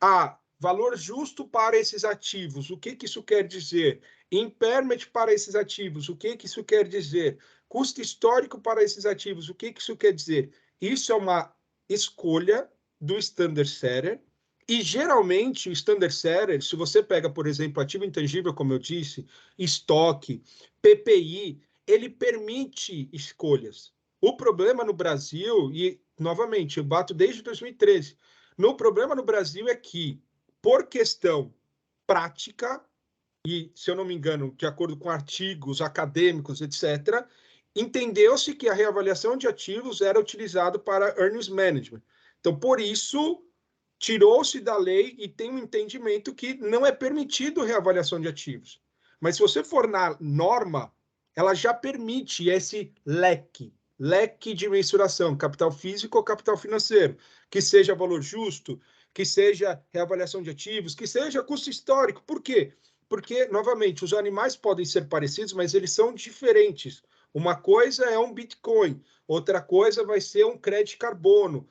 há valor justo para esses ativos. O que isso quer dizer? Impairment para esses ativos. O que isso quer dizer? Custo histórico para esses ativos. O que isso quer dizer? Isso é uma escolha do Standard Setter. E, geralmente, o Standard Setter, se você pega, por exemplo, ativo intangível, como eu disse, estoque, PPI, ele permite escolhas. O problema no Brasil, e, novamente, eu bato desde 2013, o problema no Brasil é que, por questão prática, e, se eu não me engano, de acordo com artigos acadêmicos, etc., entendeu-se que a reavaliação de ativos era utilizado para earnings management. Então, por isso, tirou-se da lei e tem um entendimento que não é permitido reavaliação de ativos. Mas se você for na norma, ela já permite esse leque de mensuração, capital físico ou capital financeiro, que seja valor justo, que seja reavaliação de ativos, que seja custo histórico. Por quê? Porque, novamente, os animais podem ser parecidos, mas eles são diferentes. Uma coisa é um Bitcoin, outra coisa vai ser um crédito de carbono,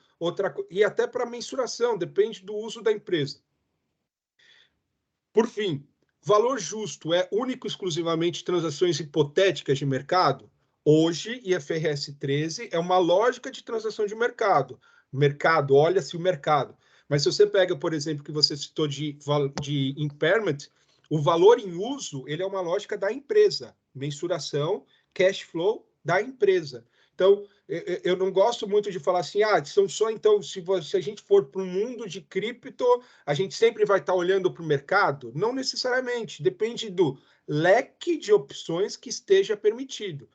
e até para mensuração, depende do uso da empresa. Por fim, valor justo é único e exclusivamente transações hipotéticas de mercado? Hoje, IFRS 13 é uma lógica de transação de mercado. Mercado, olha-se o mercado. Mas se você pega, por exemplo, que você citou de impairment, o valor em uso, ele é uma lógica da empresa. Mensuração, cash flow da empresa. Então, eu não gosto muito de falar assim, são só, então, se a gente for para um mundo de cripto, a gente sempre vai estar olhando para o mercado? Não necessariamente, depende do leque de opções que esteja permitido.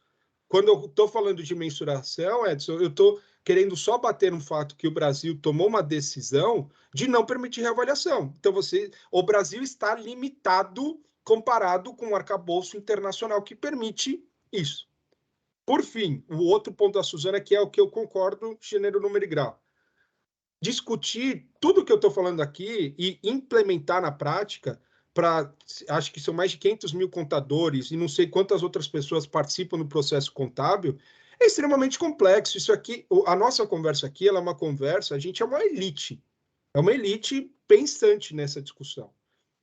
Quando eu estou falando de mensuração, Edson, eu estou querendo só bater no fato que o Brasil tomou uma decisão de não permitir reavaliação. Então, o Brasil está limitado comparado com o arcabouço internacional que permite isso. Por fim, o outro ponto da Suzana, que é o que eu concordo, gênero, número e grau. Discutir tudo que eu estou falando aqui e implementar na prática, acho que são mais de 500 mil contadores e não sei quantas outras pessoas participam do processo contábil, é extremamente complexo. Isso aqui, a nossa conversa aqui, ela é uma conversa, a gente é uma elite pensante nessa discussão.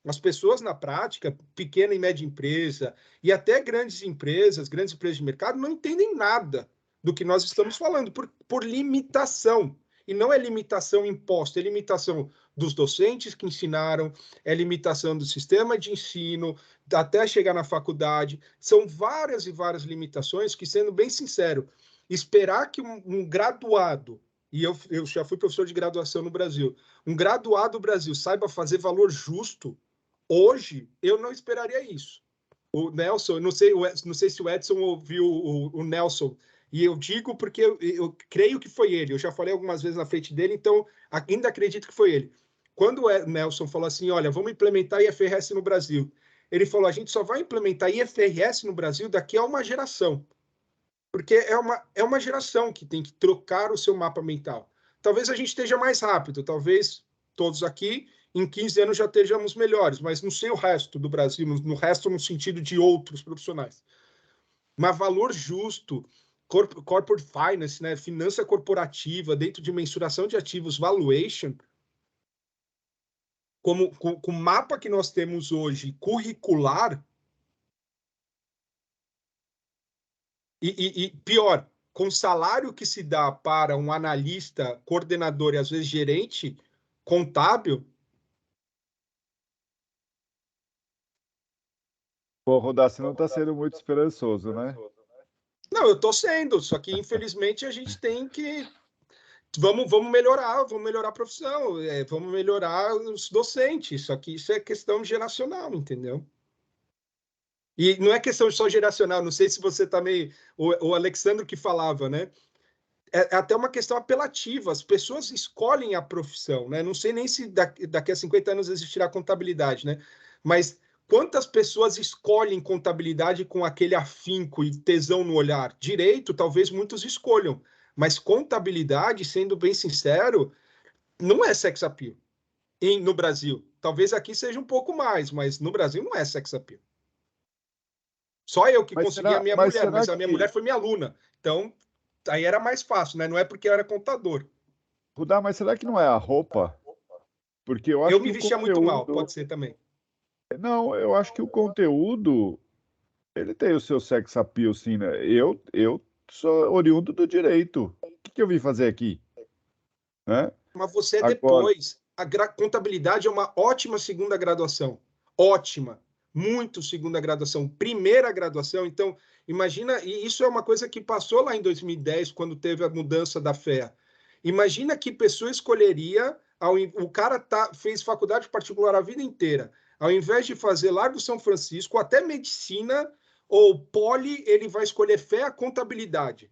As pessoas, na prática, pequena e média empresa, e até grandes empresas de mercado, não entendem nada do que nós estamos falando, por limitação. E não é limitação imposta, é limitação dos docentes que ensinaram, é limitação do sistema de ensino, até chegar na faculdade. São várias e várias limitações que, sendo bem sincero, esperar que um graduado, e eu já fui professor de graduação no Brasil, um graduado do Brasil saiba fazer valor justo, hoje, eu não esperaria isso. O Nelson, não sei se o Edson ouviu o Nelson, e eu digo porque eu creio que foi ele. Eu já falei algumas vezes na frente dele, então ainda acredito que foi ele. Quando o Nelson falou assim, olha, vamos implementar IFRS no Brasil, ele falou, a gente só vai implementar IFRS no Brasil daqui a uma geração. Porque é uma geração que tem que trocar o seu mapa mental. Talvez a gente esteja mais rápido, talvez todos aqui em 15 anos já estejamos melhores, mas não sei o resto do Brasil, no resto no sentido de outros profissionais. Mas valor justo, corporate finance, né, finança corporativa, dentro de mensuração de ativos, valuation, com o mapa que nós temos hoje, curricular, E pior, com o salário que se dá para um analista, coordenador e às vezes gerente contábil.
Pô, Rudá, você não está sendo muito esperançoso, né?
Não, eu estou sendo, só que infelizmente a gente tem que. Vamos melhorar a profissão, vamos melhorar os docentes, só que isso é questão geracional, entendeu? E não é questão só geracional, não sei se você também, o Alexandre que falava, né? É até uma questão apelativa, as pessoas escolhem a profissão, né? Não sei nem se daqui a 50 anos existirá contabilidade, né? Mas quantas pessoas escolhem contabilidade com aquele afinco e tesão no olhar? Direito, talvez muitos escolham, mas contabilidade, sendo bem sincero, não é sex appeal no Brasil. Talvez aqui seja um pouco mais, mas no Brasil não é sex appeal. Só eu que consegui a minha mulher, mas a minha mulher foi minha aluna. Então, aí era mais fácil, né? Não é porque eu era contador.
Rudá, mas será que não é a roupa? Porque eu acho
Eu me vestia muito mal, pode ser também.
Não, eu acho que o conteúdo, ele tem o seu sex appeal, sim, né? Eu sou oriundo do direito. O que eu vim fazer aqui? Né?
Mas você é
Agora,
depois. A contabilidade é uma ótima segunda graduação. Ótima. Muito segunda graduação. Primeira graduação. Então, imagina, e isso é uma coisa que passou lá em 2010, quando teve a mudança da FEA. Imagina que pessoa escolheria, o cara fez faculdade particular a vida inteira. Ao invés de fazer Largo São Francisco, até medicina ou poli, ele vai escolher FEA contabilidade.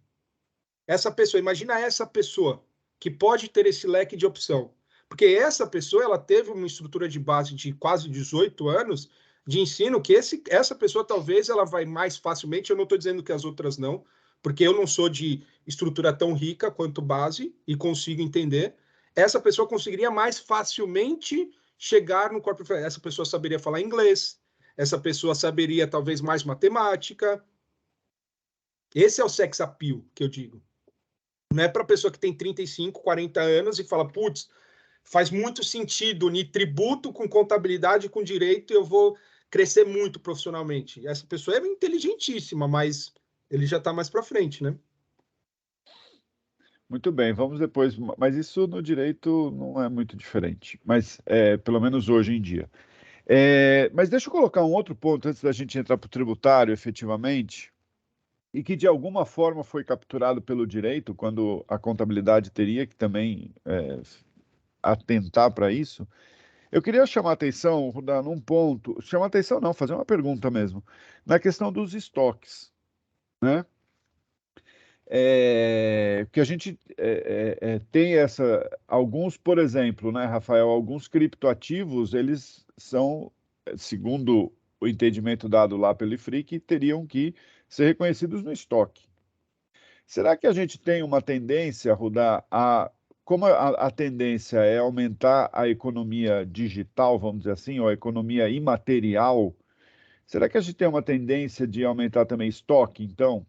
Essa pessoa, imagina essa pessoa que pode ter esse leque de opção. Porque essa pessoa, ela teve uma estrutura de base de quase 18 anos de ensino, que essa pessoa talvez ela vai mais facilmente, eu não estou dizendo que as outras não, porque eu não sou de estrutura tão rica quanto base e consigo entender. Essa pessoa conseguiria mais facilmente chegar no corpo. Essa pessoa saberia falar inglês, essa pessoa saberia talvez mais matemática. Esse é o sex appeal que eu digo. Não é para a pessoa que tem 35, 40 anos e fala, putz, faz muito sentido unir tributo com contabilidade com direito e eu vou crescer muito profissionalmente. Essa pessoa é inteligentíssima, mas ele já está mais para frente, né?
muito bem, vamos depois. Mas isso no direito não é muito diferente. Mas, pelo menos hoje em dia. Mas deixa eu colocar um outro ponto antes da gente entrar para o tributário, efetivamente, e que de alguma forma foi capturado pelo direito, quando a contabilidade teria que também atentar para isso. Eu queria chamar a atenção, Rudá, num ponto, chamar a atenção não, fazer uma pergunta mesmo, na questão dos estoques, né? Que a gente tem alguns, por exemplo, né, Rafael, alguns criptoativos, eles são, segundo o entendimento dado lá pelo IFRIC, teriam que ser reconhecidos no estoque. Será que a gente tem uma tendência, Rudá, como a tendência é aumentar a economia digital, vamos dizer assim, ou a economia imaterial, será que a gente tem uma tendência de aumentar também estoque, então?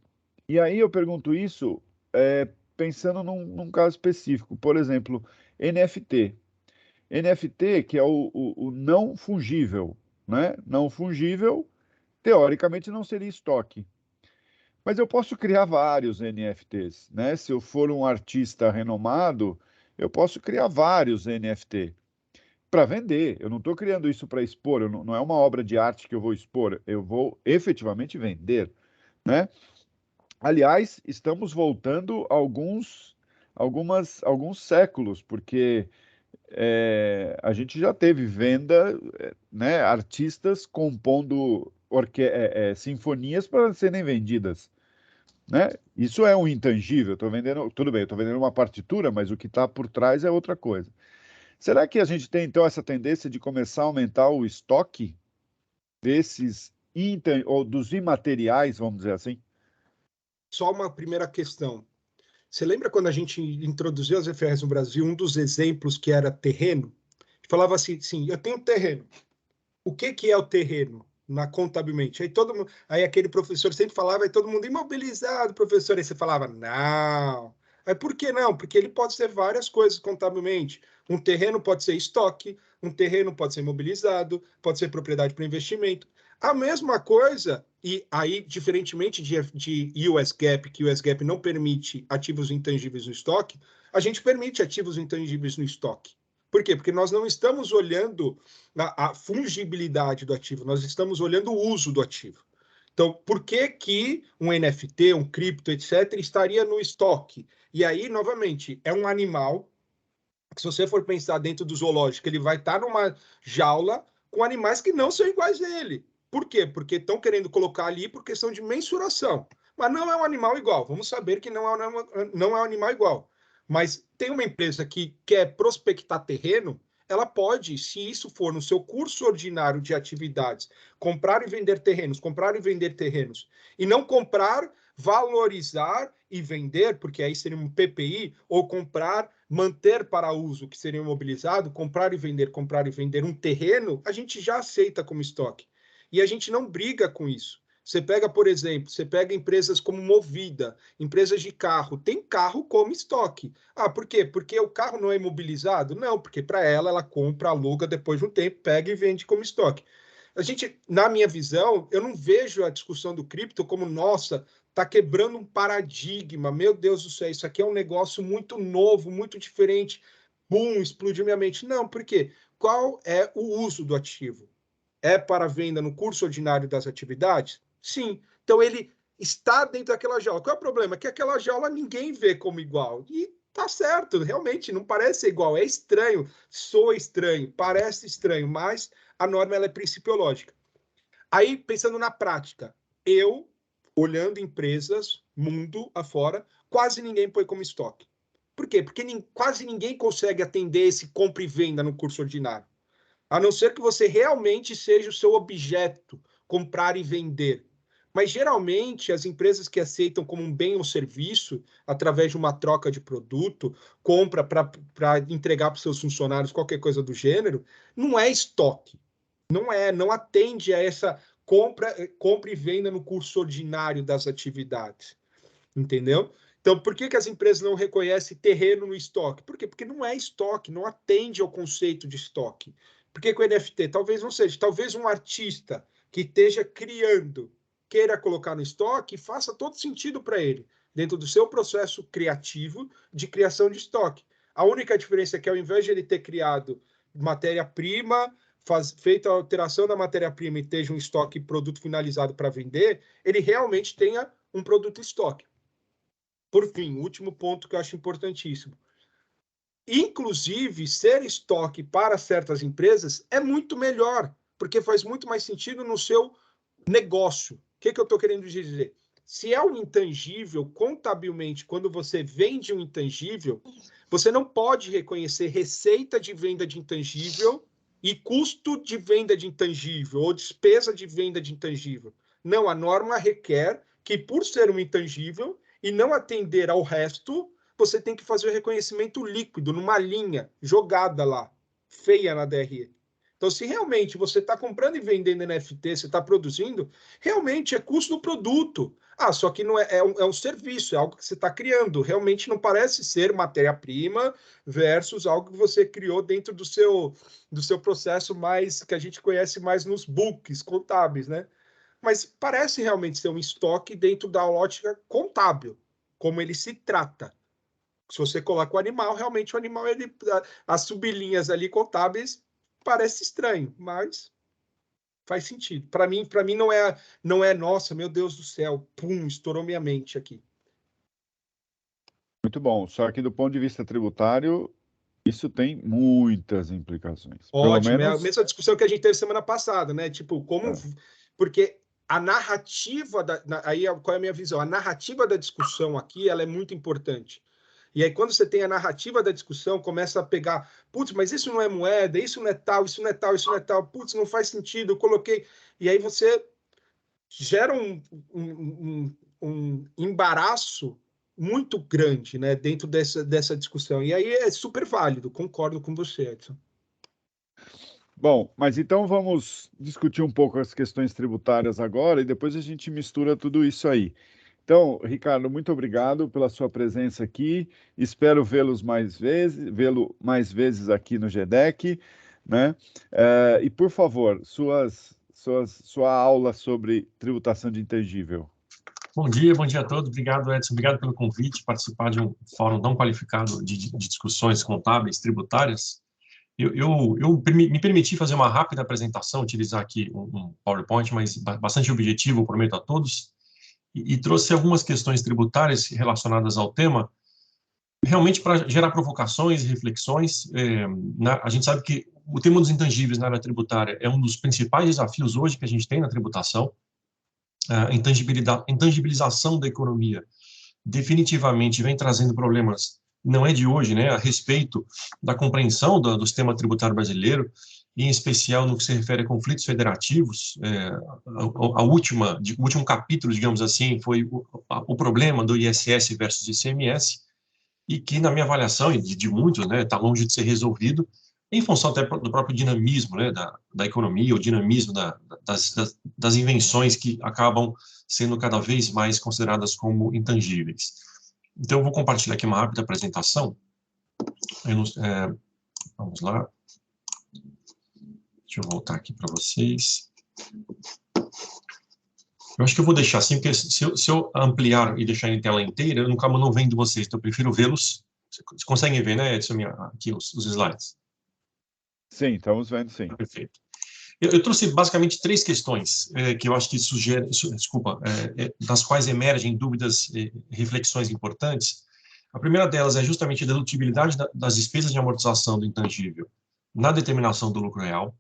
E aí eu pergunto isso pensando num caso específico, por exemplo, NFT. NFT, que é o não fungível, né? Não fungível, teoricamente não seria estoque. Mas eu posso criar vários NFTs, né? Se eu for um artista renomado, eu posso criar vários NFT para vender. Eu não estou criando isso para expor, não é uma obra de arte que eu vou expor, eu vou efetivamente vender, né? Aliás, estamos voltando alguns séculos, porque a gente já teve venda, né? Artistas compondo sinfonias para serem vendidas. Né? Isso é um intangível. Estou vendendo, tudo bem, estou vendendo uma partitura, mas o que está por trás é outra coisa. Será que a gente tem então essa tendência de começar a aumentar o estoque desses ou dos imateriais, vamos dizer assim?
Só uma primeira questão. Você lembra quando a gente introduziu as FRs no Brasil, um dos exemplos que era terreno? Falava assim, sim, eu tenho terreno. O que é o terreno? Contabilmente. Aí aquele professor sempre falava, e todo mundo imobilizado, professor. Aí você falava, não. Mas por que não? Porque ele pode ser várias coisas contabilmente. Um terreno pode ser estoque, um terreno pode ser imobilizado, pode ser propriedade para investimento. A mesma coisa, e aí, diferentemente de US GAAP, que o US GAAP não permite ativos intangíveis no estoque, a gente permite ativos intangíveis no estoque. Por quê? Porque nós não estamos olhando a fungibilidade do ativo, nós estamos olhando o uso do ativo. Então, por que que um NFT, um cripto, etc., estaria no estoque? E aí, novamente, é um animal que, se você for pensar dentro do zoológico, ele vai estar numa jaula com animais que não são iguais a ele. Por quê? Porque estão querendo colocar ali por questão de mensuração. Mas não é um animal igual. Vamos saber que não é um animal igual. Mas tem uma empresa que quer prospectar terreno, ela pode, se isso for no seu curso ordinário de atividades, comprar e vender terrenos, e não comprar, valorizar e vender, porque aí seria um PPI, ou comprar, manter para uso, que seria imobilizado, comprar e vender um terreno, a gente já aceita como estoque. E a gente não briga com isso. Você pega, por exemplo, empresas como Movida, empresas de carro, tem carro como estoque. Ah, por quê? Porque o carro não é imobilizado? Não, porque para ela compra, aluga, depois de um tempo, pega e vende como estoque. A gente, na minha visão, eu não vejo a discussão do cripto como, nossa, está quebrando um paradigma, meu Deus do céu, isso aqui é um negócio muito novo, muito diferente, bum, explodiu minha mente. Não, por quê? Qual é o uso do ativo? É para venda no curso ordinário das atividades? Sim. Então, ele está dentro daquela jaula. Qual é o problema? Que aquela jaula ninguém vê como igual. E tá certo, realmente, não parece igual. É estranho, soa estranho, parece estranho, mas a norma ela é principiológica. Aí, pensando na prática, eu, olhando empresas, mundo afora, quase ninguém põe como estoque. Por quê? Porque quase ninguém consegue atender esse compra e venda no curso ordinário. A não ser que você realmente seja o seu objeto, comprar e vender. Mas, geralmente, as empresas que aceitam como um bem ou serviço, através de uma troca de produto, compra para entregar para os seus funcionários, qualquer coisa do gênero, não é estoque. Não atende a essa compra e venda no curso ordinário das atividades. Entendeu? Então, por que as empresas não reconhecem terreno no estoque? Por quê? Porque não é estoque, não atende ao conceito de estoque. Por que o NFT? Talvez não seja. Talvez um artista que esteja criando, queira colocar no estoque, faça todo sentido para ele, dentro do seu processo criativo de criação de estoque. A única diferença é que, ao invés de ele ter criado matéria-prima, feito a alteração da matéria-prima e esteja um estoque produto finalizado para vender, ele realmente tenha um produto estoque. Por fim, o último ponto que eu acho importantíssimo. Inclusive, ser estoque para certas empresas é muito melhor, porque faz muito mais sentido no seu negócio. O que eu estou querendo dizer? Se é um intangível, contabilmente, quando você vende um intangível, você não pode reconhecer receita de venda de intangível e custo de venda de intangível, ou despesa de venda de intangível. Não, a norma requer que, por ser um intangível e não atender ao resto, você tem que fazer o reconhecimento líquido, numa linha jogada lá, feia na DRE. Então, se realmente você está comprando e vendendo NFT, você está produzindo, realmente é custo do produto. Ah, só que não é um serviço, é algo que você está criando. Realmente não parece ser matéria-prima versus algo que você criou dentro do seu processo mais, que a gente conhece mais nos books contábeis, né? Mas parece realmente ser um estoque dentro da ótica contábil, como ele se trata. Se você coloca o animal, realmente o animal, as sublinhas ali contábeis, parece estranho, mas faz sentido. Para mim não é, nossa, meu Deus do céu, pum, estourou minha mente aqui.
Muito bom. Só que do ponto de vista tributário, isso tem muitas implicações.
Ótimo,
Pelo
é a
menos.
mesma discussão que a gente teve semana passada, né? Tipo, como. Porque a narrativa aí qual é a minha visão? A narrativa da discussão aqui, ela é muito importante. E aí, quando você tem a narrativa da discussão, começa a pegar, putz, mas isso não é moeda, isso não é tal, isso não é tal, isso não é tal, putz, não faz sentido, eu coloquei. E aí você gera um embaraço muito grande, né, dentro dessa discussão. E aí é super válido, concordo com você, Edson.
Bom, mas então vamos discutir um pouco as questões tributárias agora e depois a gente mistura tudo isso aí. Então, Ricardo, muito obrigado pela sua presença aqui. Espero vê-lo mais vezes aqui no GDEC, né? E, por favor, sua aula sobre tributação de intangível.
Bom dia a todos. Obrigado, Edson. Obrigado pelo convite, participar de um fórum tão qualificado de discussões contábeis, tributárias. Me permiti fazer uma rápida apresentação, utilizar aqui um PowerPoint, mas bastante objetivo, prometo a todos, e trouxe algumas questões tributárias relacionadas ao tema, realmente para gerar provocações e reflexões. A gente sabe que o tema dos intangíveis na área tributária é um dos principais desafios hoje que a gente tem na tributação. A intangibilização da economia definitivamente vem trazendo problemas, não é de hoje, né, a respeito da compreensão do sistema tributário brasileiro, em especial no que se refere a conflitos federativos. O último capítulo, digamos assim, foi o problema do ISS versus ICMS, e que, na minha avaliação, e de muitos, né, está longe de ser resolvido, em função até do próprio dinamismo, né, da economia, o dinamismo das invenções que acabam sendo cada vez mais consideradas como intangíveis. Então, eu vou compartilhar aqui uma rápida apresentação. Vamos lá. Deixa eu voltar aqui para vocês. Eu acho que eu vou deixar assim, porque se eu ampliar e deixar em tela inteira, eu nunca não vendo vocês, então eu prefiro vê-los. Vocês conseguem ver, né, Edson, aqui os slides?
Sim, estamos vendo, sim.
Perfeito. Eu trouxe basicamente 3 questões que eu acho que das quais emergem dúvidas e reflexões importantes. A primeira delas é justamente a dedutibilidade das despesas de amortização do intangível na determinação do lucro real.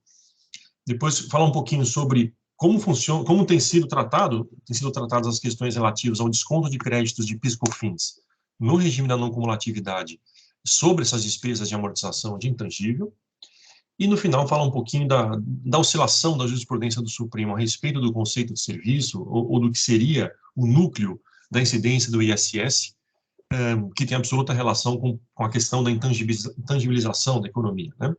Depois, falar um pouquinho sobre como funciona, como têm sido tratadas as questões relativas ao desconto de créditos de PIS/COFINS no regime da não cumulatividade sobre essas despesas de amortização de intangível. E, no final, falar um pouquinho da oscilação da jurisprudência do Supremo a respeito do conceito de serviço, ou do que seria o núcleo da incidência do ISS, que tem absoluta relação com a questão da intangibilização da economia, né?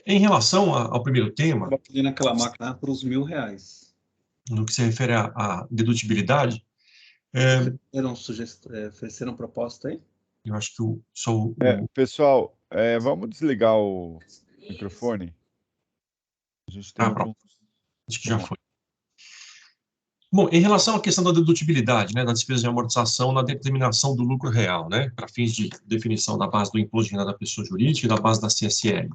Em relação ao primeiro tema...
Botei naquela máquina por uns R$1.000.
No que se refere à dedutibilidade...
Ofereceram proposta aí?
Eu acho que
pessoal, vamos desligar o microfone. A gente tem
pronto. Acho que já foi. Bom, em relação à questão da dedutibilidade, né, da despesa de amortização na determinação do lucro real, né, para fins de definição da base do imposto de renda da pessoa jurídica e da base da CSL.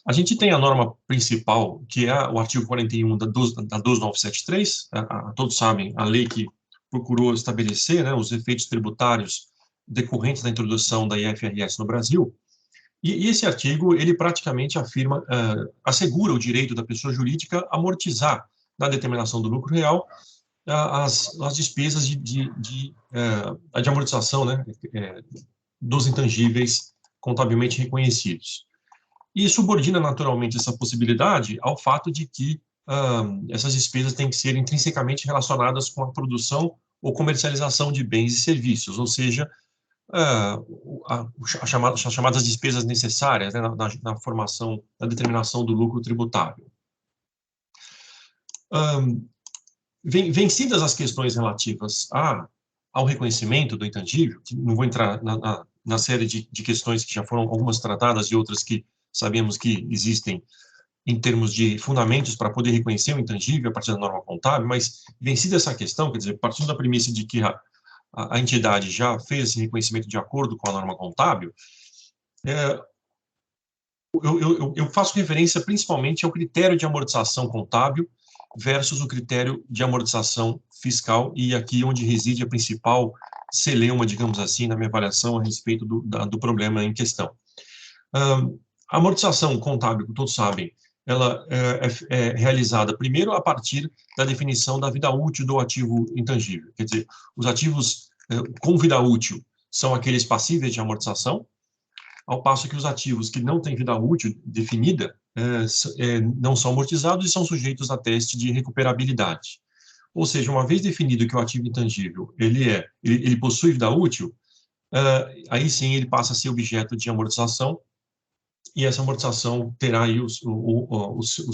A gente tem a norma principal, que é o artigo 41 da 12973, todos sabem, a lei que procurou estabelecer, né, os efeitos tributários decorrentes da introdução da IFRS no Brasil, e esse artigo, ele praticamente assegura o direito da pessoa jurídica a amortizar, na determinação do lucro real, as despesas de amortização, né, dos intangíveis contabilmente reconhecidos. E subordina naturalmente essa possibilidade ao fato de que essas despesas têm que ser intrinsecamente relacionadas com a produção ou comercialização de bens e serviços, ou seja, as chamadas despesas necessárias, né, na formação, na determinação do lucro tributável. Vencidas as questões relativas ao reconhecimento do intangível, que não vou entrar na série de questões que já foram algumas tratadas e outras que sabemos que existem em termos de fundamentos para poder reconhecer o intangível a partir da norma contábil, mas vencida essa questão, quer dizer, partindo da premissa de que a entidade já fez esse reconhecimento de acordo com a norma contábil, eu faço referência principalmente ao critério de amortização contábil versus o critério de amortização fiscal, e aqui onde reside a principal celeuma, digamos assim, na minha avaliação a respeito do problema em questão. A amortização contábil, como todos sabem, ela é realizada primeiro a partir da definição da vida útil do ativo intangível. Quer dizer, os ativos com vida útil são aqueles passíveis de amortização, ao passo que os ativos que não têm vida útil definida não são amortizados e são sujeitos a teste de recuperabilidade. Ou seja, uma vez definido que o ativo intangível ele possui vida útil, aí sim ele passa a ser objeto de amortização, e essa amortização terá aí os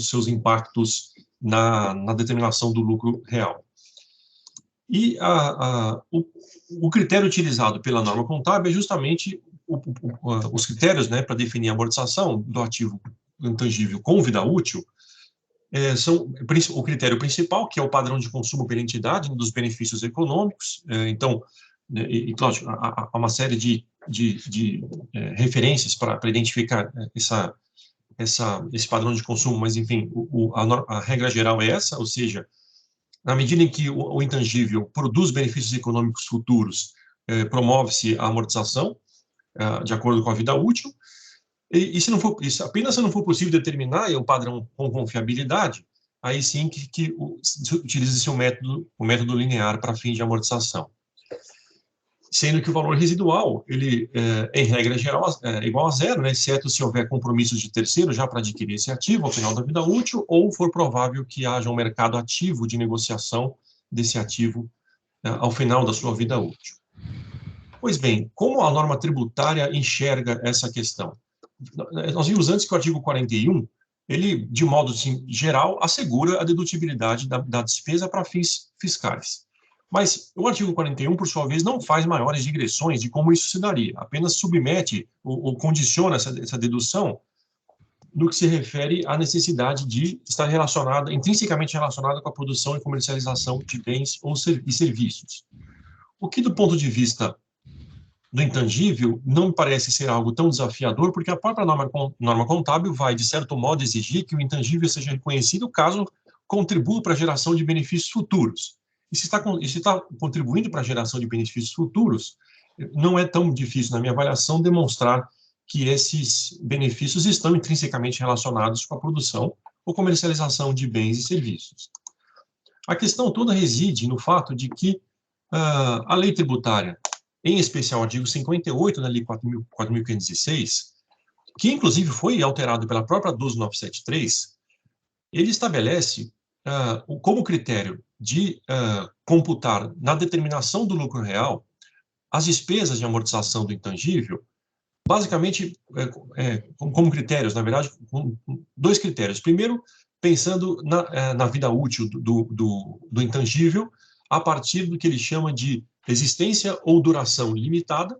seus impactos na determinação do lucro real. E o critério utilizado pela norma contábil é justamente os critérios, né, para definir a amortização do ativo intangível com vida útil, são o critério principal, que é o padrão de consumo pela entidade, dos benefícios econômicos. Então, claro, há uma série de referências para identificar esse padrão de consumo, mas, enfim, a regra geral é essa, ou seja, na medida em que o intangível produz benefícios econômicos futuros, promove-se a amortização, de acordo com a vida útil, e se não for, apenas se não for possível determinar o padrão com confiabilidade, aí sim que utiliza-se o método linear para fins de amortização. Sendo que o valor residual, ele, em regra geral, é igual a zero, né, exceto se houver compromissos de terceiro já para adquirir esse ativo ao final da vida útil, ou for provável que haja um mercado ativo de negociação desse ativo ao final da sua vida útil. Pois bem, como a norma tributária enxerga essa questão? Nós vimos antes que o artigo 41, ele, de modo assim, geral, assegura a dedutibilidade da despesa para fins fiscais. Mas o artigo 41, por sua vez, não faz maiores digressões de como isso se daria, apenas submete ou condiciona essa dedução no que se refere à necessidade de estar intrinsecamente relacionada com a produção e comercialização de bens e serviços. O que, do ponto de vista do intangível, não parece ser algo tão desafiador, porque a própria norma contábil vai, de certo modo, exigir que o intangível seja reconhecido caso contribua para a geração de benefícios futuros. E se está contribuindo para a geração de benefícios futuros, não é tão difícil, na minha avaliação, demonstrar que esses benefícios estão intrinsecamente relacionados com a produção ou comercialização de bens e serviços. A questão toda reside no fato de que a lei tributária, em especial o artigo 58 da Lei 4.516, que inclusive foi alterado pela própria 12973, ele estabelece como critério de computar na determinação do lucro real as despesas de amortização do intangível, basicamente como critérios, na verdade, com dois critérios. Primeiro, pensando na vida útil do intangível, a partir do que ele chama de existência ou duração limitada,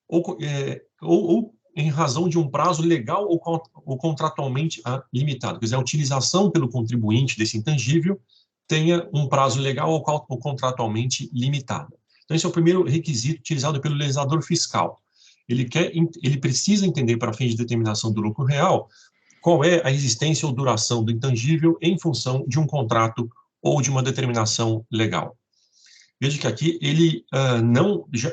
ou em razão de um prazo legal ou contratualmente limitado. Quer dizer, a utilização pelo contribuinte desse intangível tenha um prazo legal ou contratualmente limitado. Então, esse é o primeiro requisito utilizado pelo legislador fiscal. Ele precisa entender, para fins de determinação do lucro real, qual é a existência ou duração do intangível em função de um contrato ou de uma determinação legal. Veja que aqui ele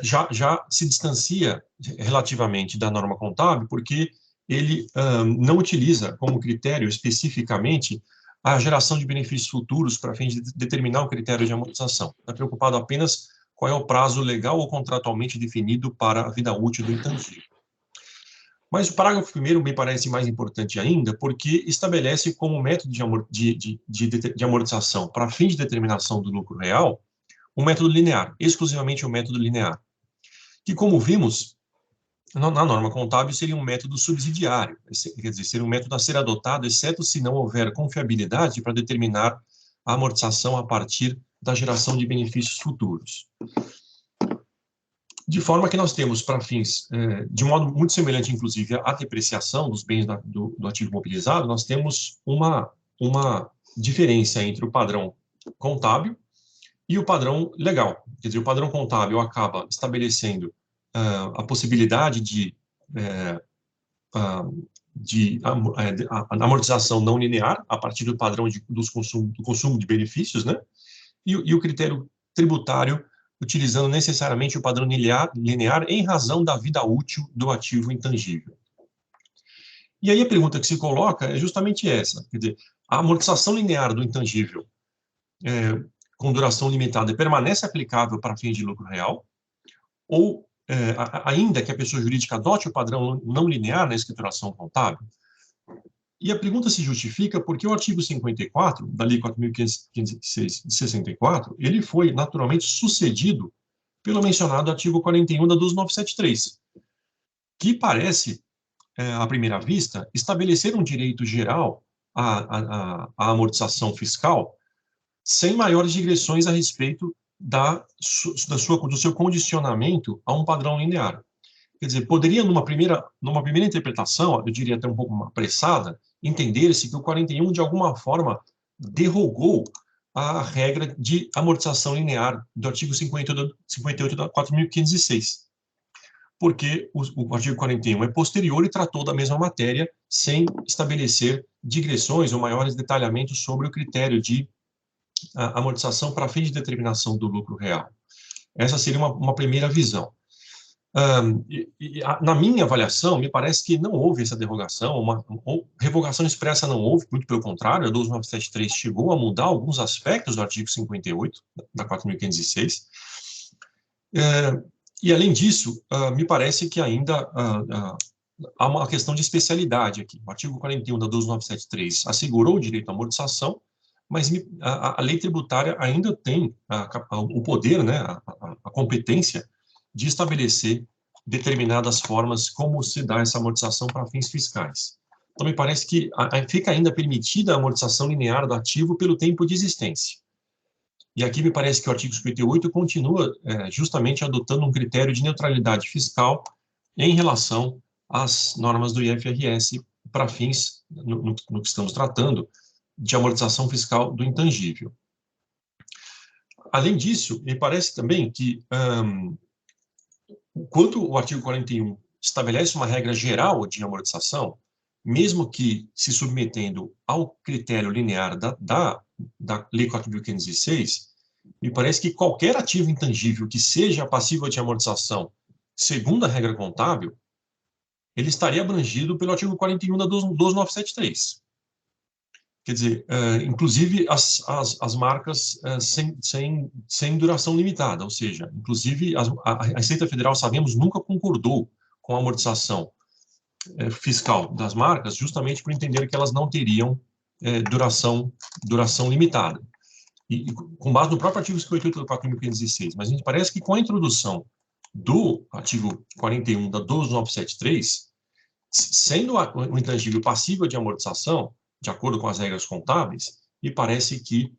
já se distancia relativamente da norma contábil, porque ele não utiliza como critério especificamente a geração de benefícios futuros para fins de determinar o critério de amortização. Está preocupado apenas qual é o prazo legal ou contratualmente definido para a vida útil do intangível. Mas o parágrafo primeiro me parece mais importante ainda, porque estabelece como método de amortização para fins de determinação do lucro real um método linear, exclusivamente o método linear, que, como vimos, na norma contábil seria um método subsidiário, quer dizer, seria um método a ser adotado, exceto se não houver confiabilidade para determinar a amortização a partir da geração de benefícios futuros. De forma que nós temos, para fins, de modo muito semelhante, inclusive, à depreciação dos bens do ativo mobilizado, nós temos uma diferença entre o padrão contábil e o padrão legal. Quer dizer, o padrão contábil acaba estabelecendo a possibilidade de amortização não linear a partir do padrão do consumo de benefícios, né? E o critério tributário utilizando necessariamente o padrão linear em razão da vida útil do ativo intangível. E aí a pergunta que se coloca é justamente essa, quer dizer, a amortização linear do intangível com duração limitada permanece aplicável para fins de lucro real, ou ainda que a pessoa jurídica adote o padrão não linear na escrituração contábil? E a pergunta se justifica porque o artigo 54 da Lei 4.516 de 64, ele foi naturalmente sucedido pelo mencionado artigo 41 da 12973, que parece, à primeira vista, estabelecer um direito geral à amortização fiscal sem maiores digressões a respeito do seu condicionamento a um padrão linear. Quer dizer, poderia, numa primeira interpretação, eu diria até um pouco apressada, entender-se que o 41, de alguma forma, derrogou a regra de amortização linear do artigo 58 da 4.506, porque o artigo 41 é posterior e tratou da mesma matéria sem estabelecer digressões ou maiores detalhamentos sobre o critério de amortização para fim de determinação do lucro real. Essa seria uma primeira visão. Na minha avaliação, me parece que não houve essa derrogação, ou revogação expressa não houve, muito pelo contrário, a 12973 chegou a mudar alguns aspectos do artigo 58, da 4.506, e além disso, me parece que ainda há uma questão de especialidade aqui. O artigo 41 da 12973 assegurou o direito à amortização, mas a lei tributária ainda tem o poder, né, a competência de estabelecer determinadas formas como se dá essa amortização para fins fiscais. Então, me parece que fica ainda permitida a amortização linear do ativo pelo tempo de existência. E aqui me parece que o artigo 58 continua justamente adotando um critério de neutralidade fiscal em relação às normas do IFRS para fins, no que estamos tratando, de amortização fiscal do intangível. Além disso, me parece também que enquanto o artigo 41 estabelece uma regra geral de amortização, mesmo que se submetendo ao critério linear da Lei 4.506, me parece que qualquer ativo intangível que seja passível de amortização, segundo a regra contábil, ele estaria abrangido pelo artigo 41 da 12973. Quer dizer, inclusive as marcas sem duração limitada, ou seja, inclusive a Receita Federal, sabemos, nunca concordou com a amortização fiscal das marcas, justamente por entender que elas não teriam duração limitada. E com base no próprio artigo 58 do 4.516, mas a gente parece que com a introdução do artigo 41 da 12973, sendo o intangível passível de amortização, de acordo com as regras contábeis, me parece que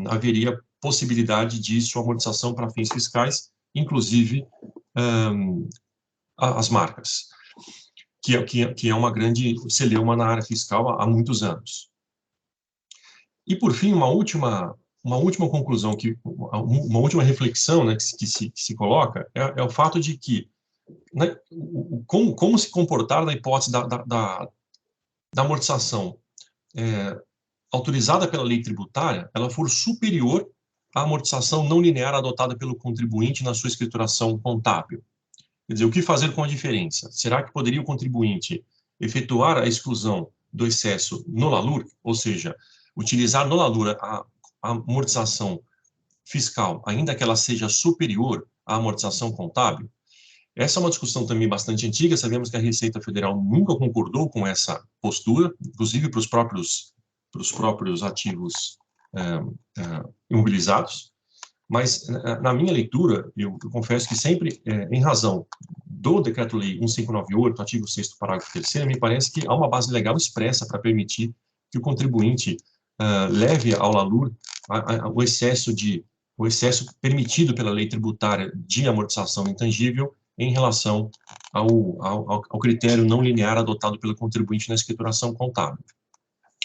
haveria possibilidade de sua amortização para fins fiscais, inclusive as marcas, que é uma grande celeuma na área fiscal há muitos anos. E, por fim, uma última conclusão, uma última reflexão, né, que se coloca é o fato de que, né, como se comportar na hipótese da amortização autorizada pela lei tributária, ela for superior à amortização não linear adotada pelo contribuinte na sua escrituração contábil. Quer dizer, o que fazer com a diferença? Será que poderia o contribuinte efetuar a exclusão do excesso no LALUR, ou seja, utilizar no LALUR a amortização fiscal, ainda que ela seja superior à amortização contábil? Essa é uma discussão também bastante antiga, sabemos que a Receita Federal nunca concordou com essa postura, inclusive para os próprios ativos imobilizados, mas na minha leitura, eu confesso que sempre, em razão do Decreto-Lei 1598, artigo 6º, parágrafo 3º, me parece que há uma base legal expressa para permitir que o contribuinte leve ao LALUR o excesso permitido pela lei tributária de amortização intangível em relação ao critério não linear adotado pelo contribuinte na escrituração contábil.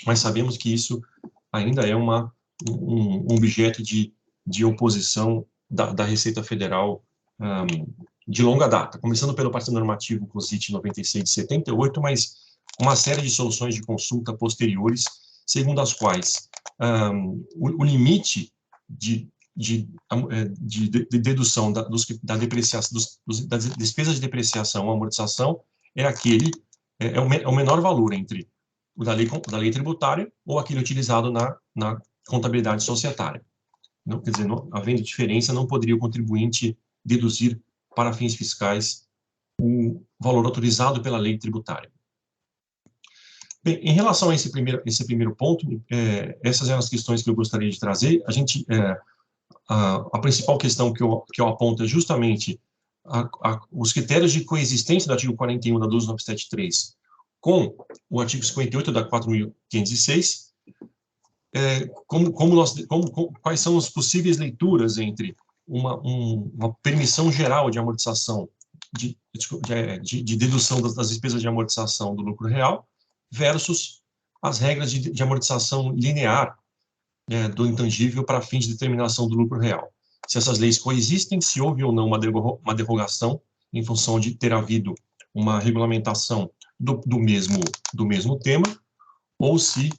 Mas sabemos que isso ainda é um objeto de oposição da Receita Federal de longa data, começando pelo Parecer Normativo COSIT 96 de 78, mas uma série de soluções de consulta posteriores, segundo as quais o limite de dedução das despesas de depreciação ou amortização é o menor valor entre o da lei tributária ou aquele utilizado na contabilidade societária. Não, quer dizer, havendo diferença, não poderia o contribuinte deduzir para fins fiscais o valor autorizado pela lei tributária. Bem, em relação a esse primeiro ponto, essas eram as questões que eu gostaria de trazer. A principal questão que eu aponto é justamente os critérios de coexistência do artigo 41 da 12973 com o artigo 58 da 4.506, quais são as possíveis leituras entre uma permissão geral de amortização, de dedução das despesas de amortização do lucro real, versus as regras de amortização linear do intangível para fins de determinação do lucro real. Se essas leis coexistem, se houve ou não uma derrogação em função de ter havido uma regulamentação do mesmo tema, ou se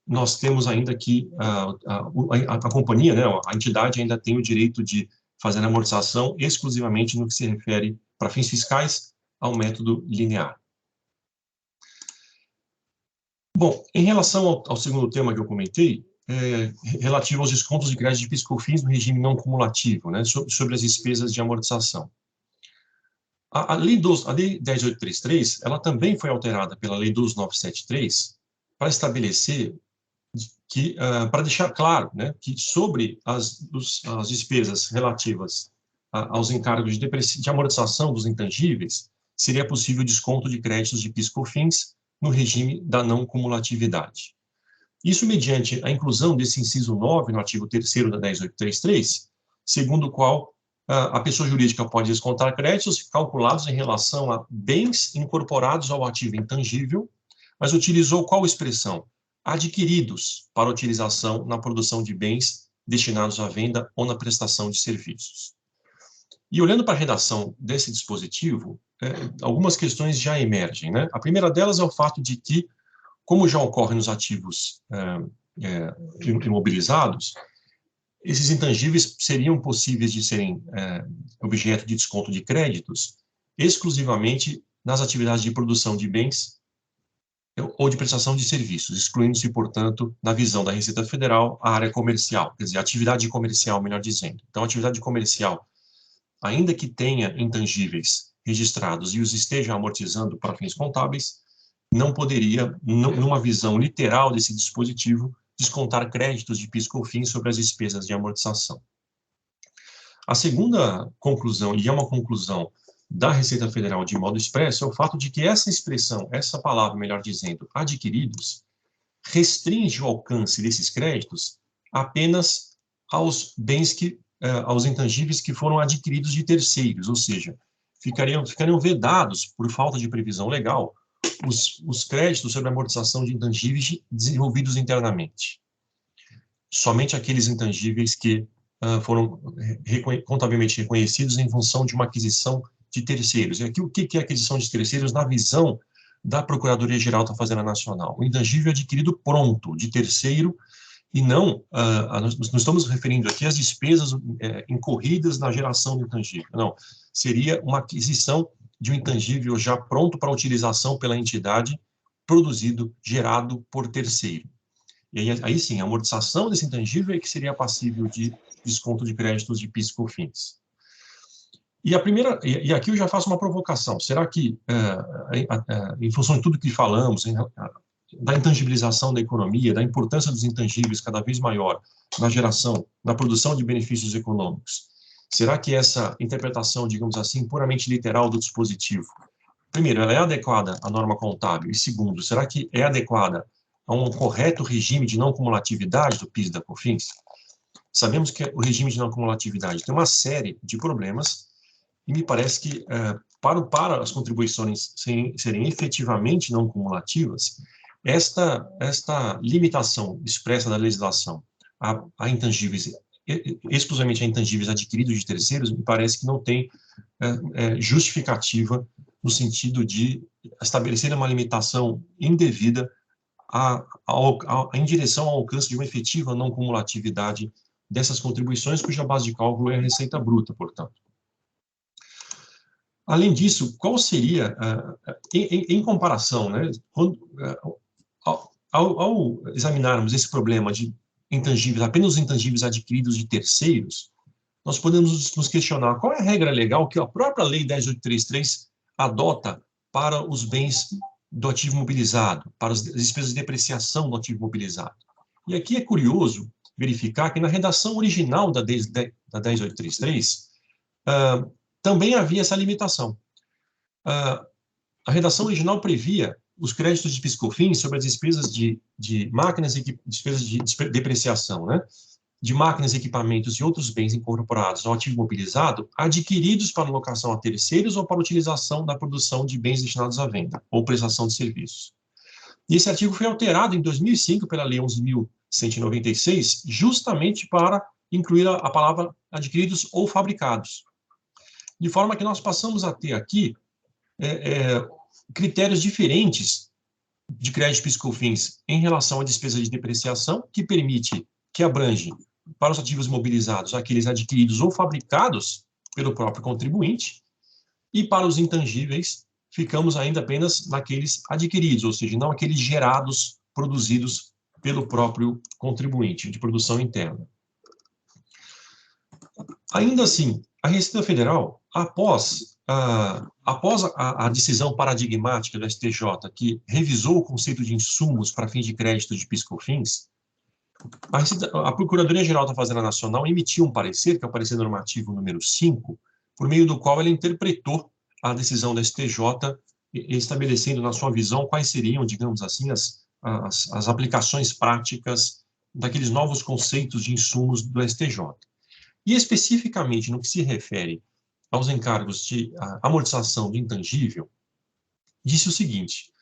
nós temos ainda que a companhia, né, a entidade ainda tem o direito de fazer a amortização exclusivamente no que se refere, para fins fiscais, ao método linear. Bom, em relação ao segundo tema que eu comentei, relativo aos descontos de crédito de PIS/COFINS no regime não cumulativo, né, sobre as despesas de amortização. A lei 10.833, ela também foi alterada pela lei 12.973 para estabelecer para deixar claro, né, que sobre as despesas relativas aos encargos de amortização dos intangíveis, seria possível desconto de créditos de PIS/COFINS no regime da não cumulatividade. Isso mediante a inclusão desse inciso 9 no artigo 3º da 10.833, segundo o qual a pessoa jurídica pode descontar créditos calculados em relação a bens incorporados ao ativo intangível, mas utilizou qual expressão? Adquiridos para utilização na produção de bens destinados à venda ou na prestação de serviços. E olhando para a redação desse dispositivo, algumas questões já emergem, né? A primeira delas é o fato de que, como já ocorre nos ativos imobilizados, esses intangíveis seriam possíveis de serem objeto de desconto de créditos exclusivamente nas atividades de produção de bens ou de prestação de serviços, excluindo-se, portanto, na visão da Receita Federal, a área comercial, quer dizer, a atividade comercial, melhor dizendo. Então, a atividade comercial, ainda que tenha intangíveis registrados e os esteja amortizando para fins contábeis, não poderia, numa visão literal desse dispositivo, descontar créditos de PIS/COFINS sobre as despesas de amortização. A segunda conclusão, e é uma conclusão da Receita Federal de modo expresso, é o fato de que essa expressão, essa palavra, melhor dizendo, adquiridos, restringe o alcance desses créditos apenas aos bens aos intangíveis que foram adquiridos de terceiros, ou seja, ficariam vedados, por falta de previsão legal, os créditos sobre a amortização de intangíveis desenvolvidos internamente. Somente aqueles intangíveis que foram contabilmente reconhecidos em função de uma aquisição de terceiros. E aqui, o que é aquisição de terceiros na visão da Procuradoria-Geral da Fazenda Nacional? O intangível adquirido pronto, de terceiro, e não, nós estamos referindo aqui às despesas incorridas na geração do intangível. Não, seria uma aquisição de um intangível já pronto para utilização pela entidade, produzido, gerado por terceiro. E aí sim, a amortização desse intangível é que seria passível de desconto de créditos de PIS/COFINS. E aqui eu já faço uma provocação. Será que, em função de tudo que falamos, da intangibilização da economia, da importância dos intangíveis cada vez maior na geração, na produção de benefícios econômicos, será que essa interpretação, digamos assim, puramente literal do dispositivo, primeiro, ela é adequada à norma contábil? E segundo, será que é adequada a um correto regime de não cumulatividade do PIS e da COFINS? Sabemos que o regime de não cumulatividade tem uma série de problemas, e me parece que, para as contribuições serem efetivamente não cumulativas, esta limitação expressa da legislação a intangíveis, exclusivamente a intangíveis adquiridos de terceiros, me parece que não tem justificativa no sentido de estabelecer uma limitação indevida em direção ao alcance de uma efetiva não cumulatividade dessas contribuições, cuja base de cálculo é a receita bruta, portanto. Além disso, qual seria, em comparação, né, ao examinarmos esse problema de intangíveis, apenas os intangíveis adquiridos de terceiros, nós podemos nos questionar qual é a regra legal que a própria Lei 10.833 adota para os bens do ativo imobilizado, para as despesas de depreciação do ativo imobilizado. E aqui é curioso verificar que na redação original da 10.833, também havia essa limitação. A redação original previa os créditos de PIS/COFINS sobre as despesas de máquinas e despesas de depreciação, né? De máquinas, equipamentos e outros bens incorporados ao ativo mobilizado, adquiridos para locação a terceiros ou para utilização da produção de bens destinados à venda ou prestação de serviços. E esse artigo foi alterado em 2005 pela Lei 11.196, justamente para incluir a palavra adquiridos ou fabricados. De forma que nós passamos a ter aqui critérios diferentes de crédito PIS/COFINS em relação à despesa de depreciação, que abrange para os ativos mobilizados aqueles adquiridos ou fabricados pelo próprio contribuinte, e para os intangíveis ficamos ainda apenas naqueles adquiridos, ou seja, não aqueles gerados, produzidos pelo próprio contribuinte, de produção interna. Ainda assim, a Receita Federal, após a decisão paradigmática do STJ, que revisou o conceito de insumos para fins de crédito de PIS/COFINS, a Procuradoria-Geral da Fazenda Nacional emitiu um parecer, que é o parecer normativo número 5, por meio do qual ela interpretou a decisão da STJ, estabelecendo, na sua visão, quais seriam, digamos assim, as aplicações práticas daqueles novos conceitos de insumos do STJ. E, especificamente, no que se refere aos encargos de amortização de intangível, disse o seguinte: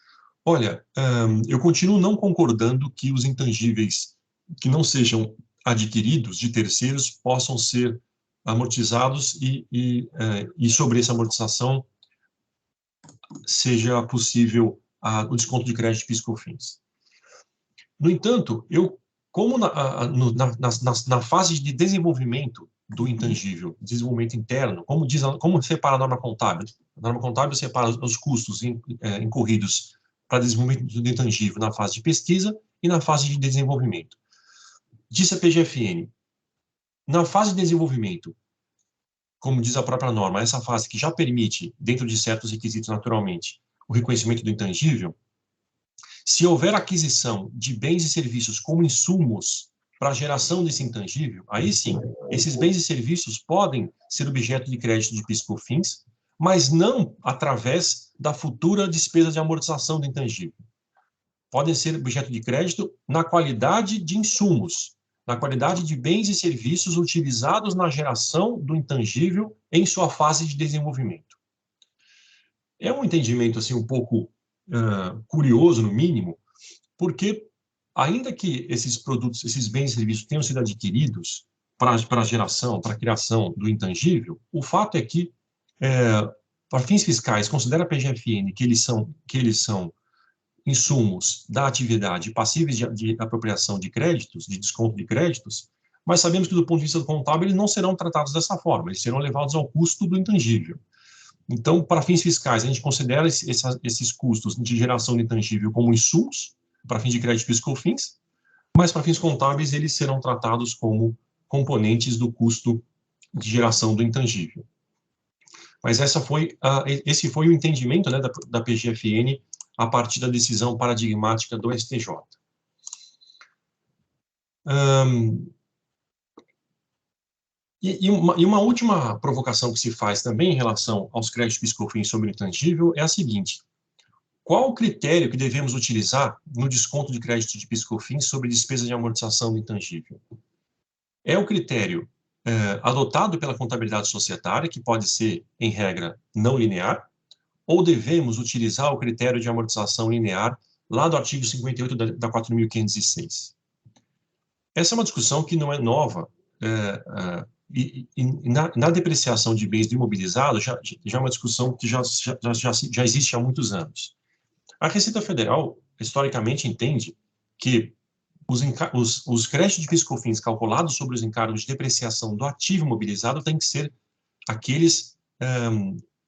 olha, eu continuo não concordando que os intangíveis que não sejam adquiridos de terceiros possam ser amortizados e sobre essa amortização seja possível o desconto de crédito PIS/COFINS. No entanto, como na fase de desenvolvimento do intangível, desenvolvimento interno, como separa a norma contábil? A norma contábil separa os custos incorridos para desenvolvimento do intangível na fase de pesquisa e na fase de desenvolvimento. Disse a PGFN, na fase de desenvolvimento, como diz a própria norma, essa fase que já permite, dentro de certos requisitos naturalmente, o reconhecimento do intangível, se houver aquisição de bens e serviços como insumos para a geração desse intangível, aí sim, esses bens e serviços podem ser objeto de crédito de PIS/COFINS, mas não através da futura despesa de amortização do intangível. Podem ser objeto de crédito na qualidade de insumos, na qualidade de bens e serviços utilizados na geração do intangível em sua fase de desenvolvimento. É um entendimento assim um pouco curioso, no mínimo, porque ainda que esses produtos, esses bens e serviços tenham sido adquiridos para a geração, para a criação do intangível, o fato é que, para fins fiscais, considera a PGFN que eles são insumos da atividade passíveis de apropriação de créditos, de desconto de créditos, mas sabemos que, do ponto de vista do contábil, eles não serão tratados dessa forma, eles serão levados ao custo do intangível. Então, para fins fiscais, a gente considera esses custos de geração de intangível como insumos, para fins de crédito PIS/COFINS, mas para fins contábeis eles serão tratados como componentes do custo de geração do intangível. Mas esse foi o entendimento, né, da PGFN a partir da decisão paradigmática do STJ. E uma última provocação que se faz também em relação aos créditos PIS/COFINS sobre o intangível é a seguinte: qual o critério que devemos utilizar no desconto de crédito de PIS/COFINS sobre despesa de amortização do intangível? É o critério adotado pela contabilidade societária, que pode ser, em regra, não linear, ou devemos utilizar o critério de amortização linear lá do artigo 58 da 4.506? Essa é uma discussão que não é nova, e na depreciação de bens do imobilizado já é uma discussão que já existe há muitos anos. A Receita Federal, historicamente, entende que os créditos de PIS/COFINS calculados sobre os encargos de depreciação do ativo imobilizado têm que ser aqueles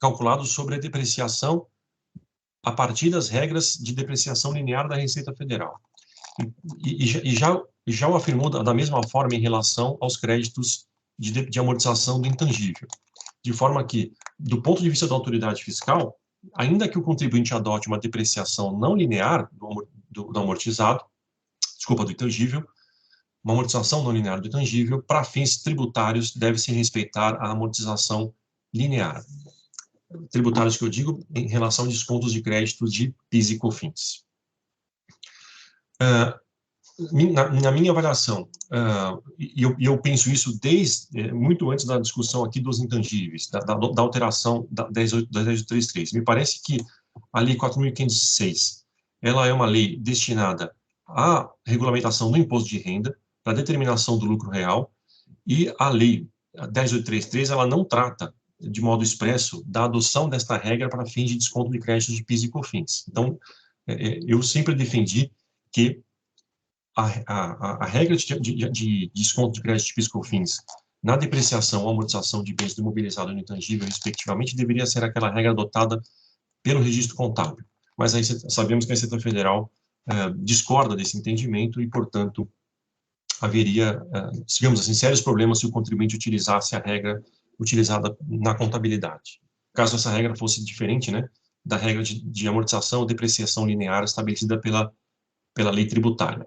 calculados sobre a depreciação a partir das regras de depreciação linear da Receita Federal. E já o afirmou da mesma forma em relação aos créditos de amortização do intangível. De forma que, do ponto de vista da autoridade fiscal, ainda que o contribuinte adote uma depreciação não linear do amortizado, do intangível, uma amortização não linear do intangível, para fins tributários, deve-se respeitar a amortização linear. tributários que eu digo em relação a descontos de crédito de PIS e COFINS. Na minha avaliação, e eu penso isso desde muito antes da discussão aqui dos intangíveis, da alteração da 10.833, me parece que a Lei 4.506, ela é uma lei destinada à regulamentação do imposto de renda, para a determinação do lucro real, e a Lei 10.833, ela não trata de modo expresso da adoção desta regra para fins de desconto de créditos de PIS e COFINS. Então, eu sempre defendi que a regra de desconto de crédito de PIS e COFINS na depreciação ou amortização de bens do imobilizado e do intangível, respectivamente, deveria ser aquela regra adotada pelo registro contábil. Mas aí sabemos que a Receita Federal discorda desse entendimento e, portanto, haveria, digamos assim, sérios problemas se o contribuinte utilizasse a regra utilizada na contabilidade. Caso essa regra fosse diferente, né, da regra de amortização ou depreciação linear estabelecida pela lei tributária.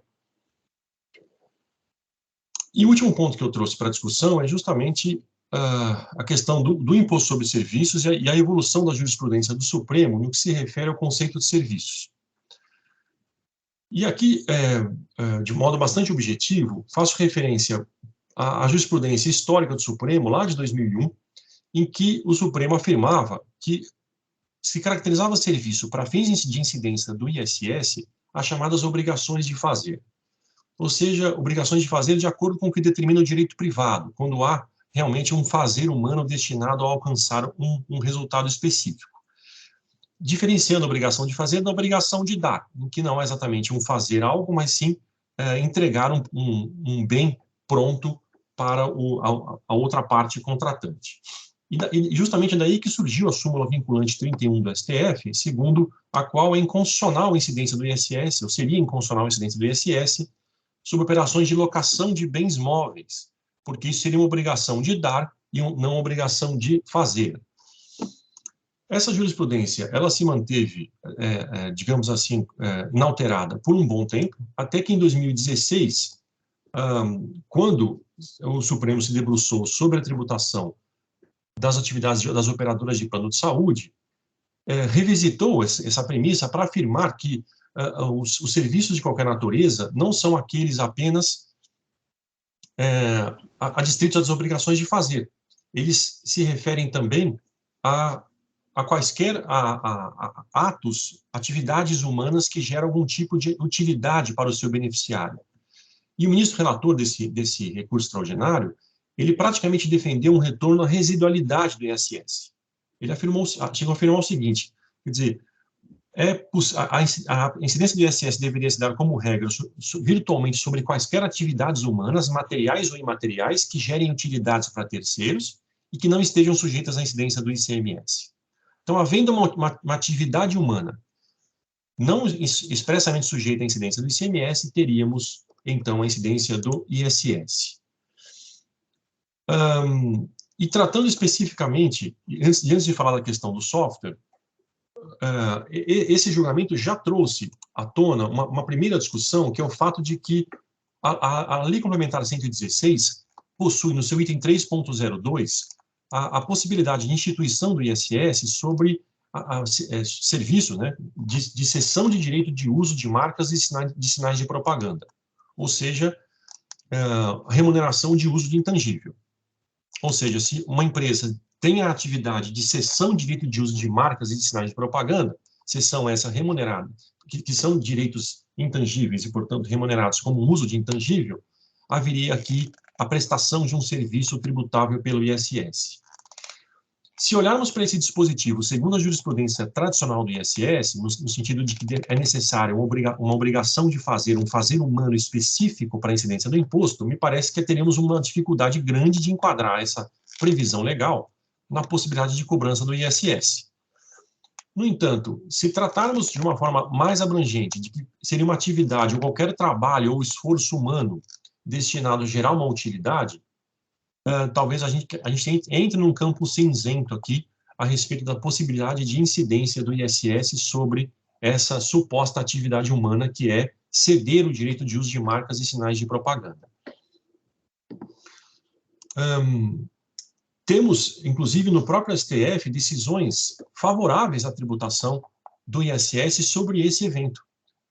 E o último ponto que eu trouxe para a discussão é justamente a questão do imposto sobre serviços e a evolução da jurisprudência do Supremo no que se refere ao conceito de serviços. E aqui, de modo bastante objetivo, faço referência à jurisprudência histórica do Supremo, lá de 2001, em que o Supremo afirmava que se caracterizava serviço para fins de incidência do ISS as chamadas obrigações de fazer. Ou seja, obrigações de fazer de acordo com o que determina o direito privado, quando há realmente um fazer humano destinado a alcançar um resultado específico. Diferenciando a obrigação de fazer da obrigação de dar, em que não é exatamente um fazer algo, mas sim entregar um bem pronto para a outra parte contratante. E justamente daí que surgiu a súmula vinculante 31 do STF, segundo a qual é inconstitucional a incidência do ISS, ou seria inconstitucional a incidência do ISS, sobre operações de locação de bens móveis, porque isso seria uma obrigação de dar e não uma obrigação de fazer. Essa jurisprudência, ela se manteve, digamos assim, inalterada por um bom tempo, até que em 2016, quando o Supremo se debruçou sobre a tributação das atividades das operadoras de plano de saúde, revisitou essa premissa para afirmar que os serviços de qualquer natureza não são aqueles apenas adstritos às obrigações de fazer. Eles se referem também a quaisquer atos, atividades humanas que geram algum tipo de utilidade para o seu beneficiário. E o ministro relator desse recurso extraordinário, ele praticamente defendeu um retorno à residualidade do ISS. Ele chegou a afirmar o seguinte, quer dizer, a incidência do ISS deveria se dar como regra virtualmente sobre quaisquer atividades humanas, materiais ou imateriais, que gerem utilidades para terceiros e que não estejam sujeitas à incidência do ICMS. Então, havendo uma atividade humana não expressamente sujeita à incidência do ICMS, teríamos, então, a incidência do ISS. E tratando especificamente, antes de falar da questão do software, esse julgamento já trouxe à tona uma primeira discussão, que é o fato de que a Lei Complementar 116 possui no seu item 3.02 a possibilidade de instituição do ISS sobre serviço, né, de cessão de direito de uso de marcas e de sinais de propaganda, ou seja, remuneração de uso de intangível. Ou seja, se uma empresa tem a atividade de cessão de direito de uso de marcas e de sinais de propaganda, cessão essa remunerada, que são direitos intangíveis e, portanto, remunerados como uso de intangível, haveria aqui a prestação de um serviço tributável pelo ISS. Se olharmos para esse dispositivo, segundo a jurisprudência tradicional do ISS, no sentido de que é necessário uma obrigação de fazer um fazer humano específico para a incidência do imposto, me parece que teríamos uma dificuldade grande de enquadrar essa previsão legal na possibilidade de cobrança do ISS. No entanto, se tratarmos de uma forma mais abrangente, de que seria uma atividade ou qualquer trabalho ou esforço humano destinado a gerar uma utilidade, talvez a gente entre num campo cinzento aqui a respeito da possibilidade de incidência do ISS sobre essa suposta atividade humana que é ceder o direito de uso de marcas e sinais de propaganda. temos, inclusive, no próprio STF, decisões favoráveis à tributação do ISS sobre esse evento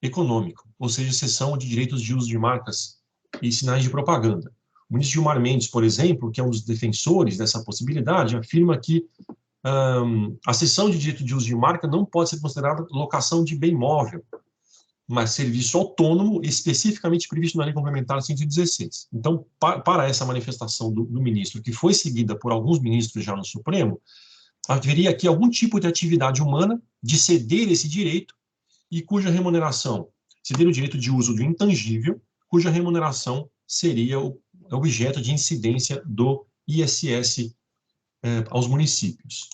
econômico, ou seja, cessão de direitos de uso de marcas e sinais de propaganda. O ministro Gilmar Mendes, por exemplo, que é um dos defensores dessa possibilidade, afirma que a cessão de direito de uso de marca não pode ser considerada locação de bem móvel, mas serviço autônomo especificamente previsto na Lei Complementar 116. Então, para essa manifestação do ministro, que foi seguida por alguns ministros já no Supremo, haveria aqui algum tipo de atividade humana de ceder esse direito e cuja remuneração, ceder o direito de uso do intangível, cuja remuneração seria o objeto de incidência do ISS aos municípios.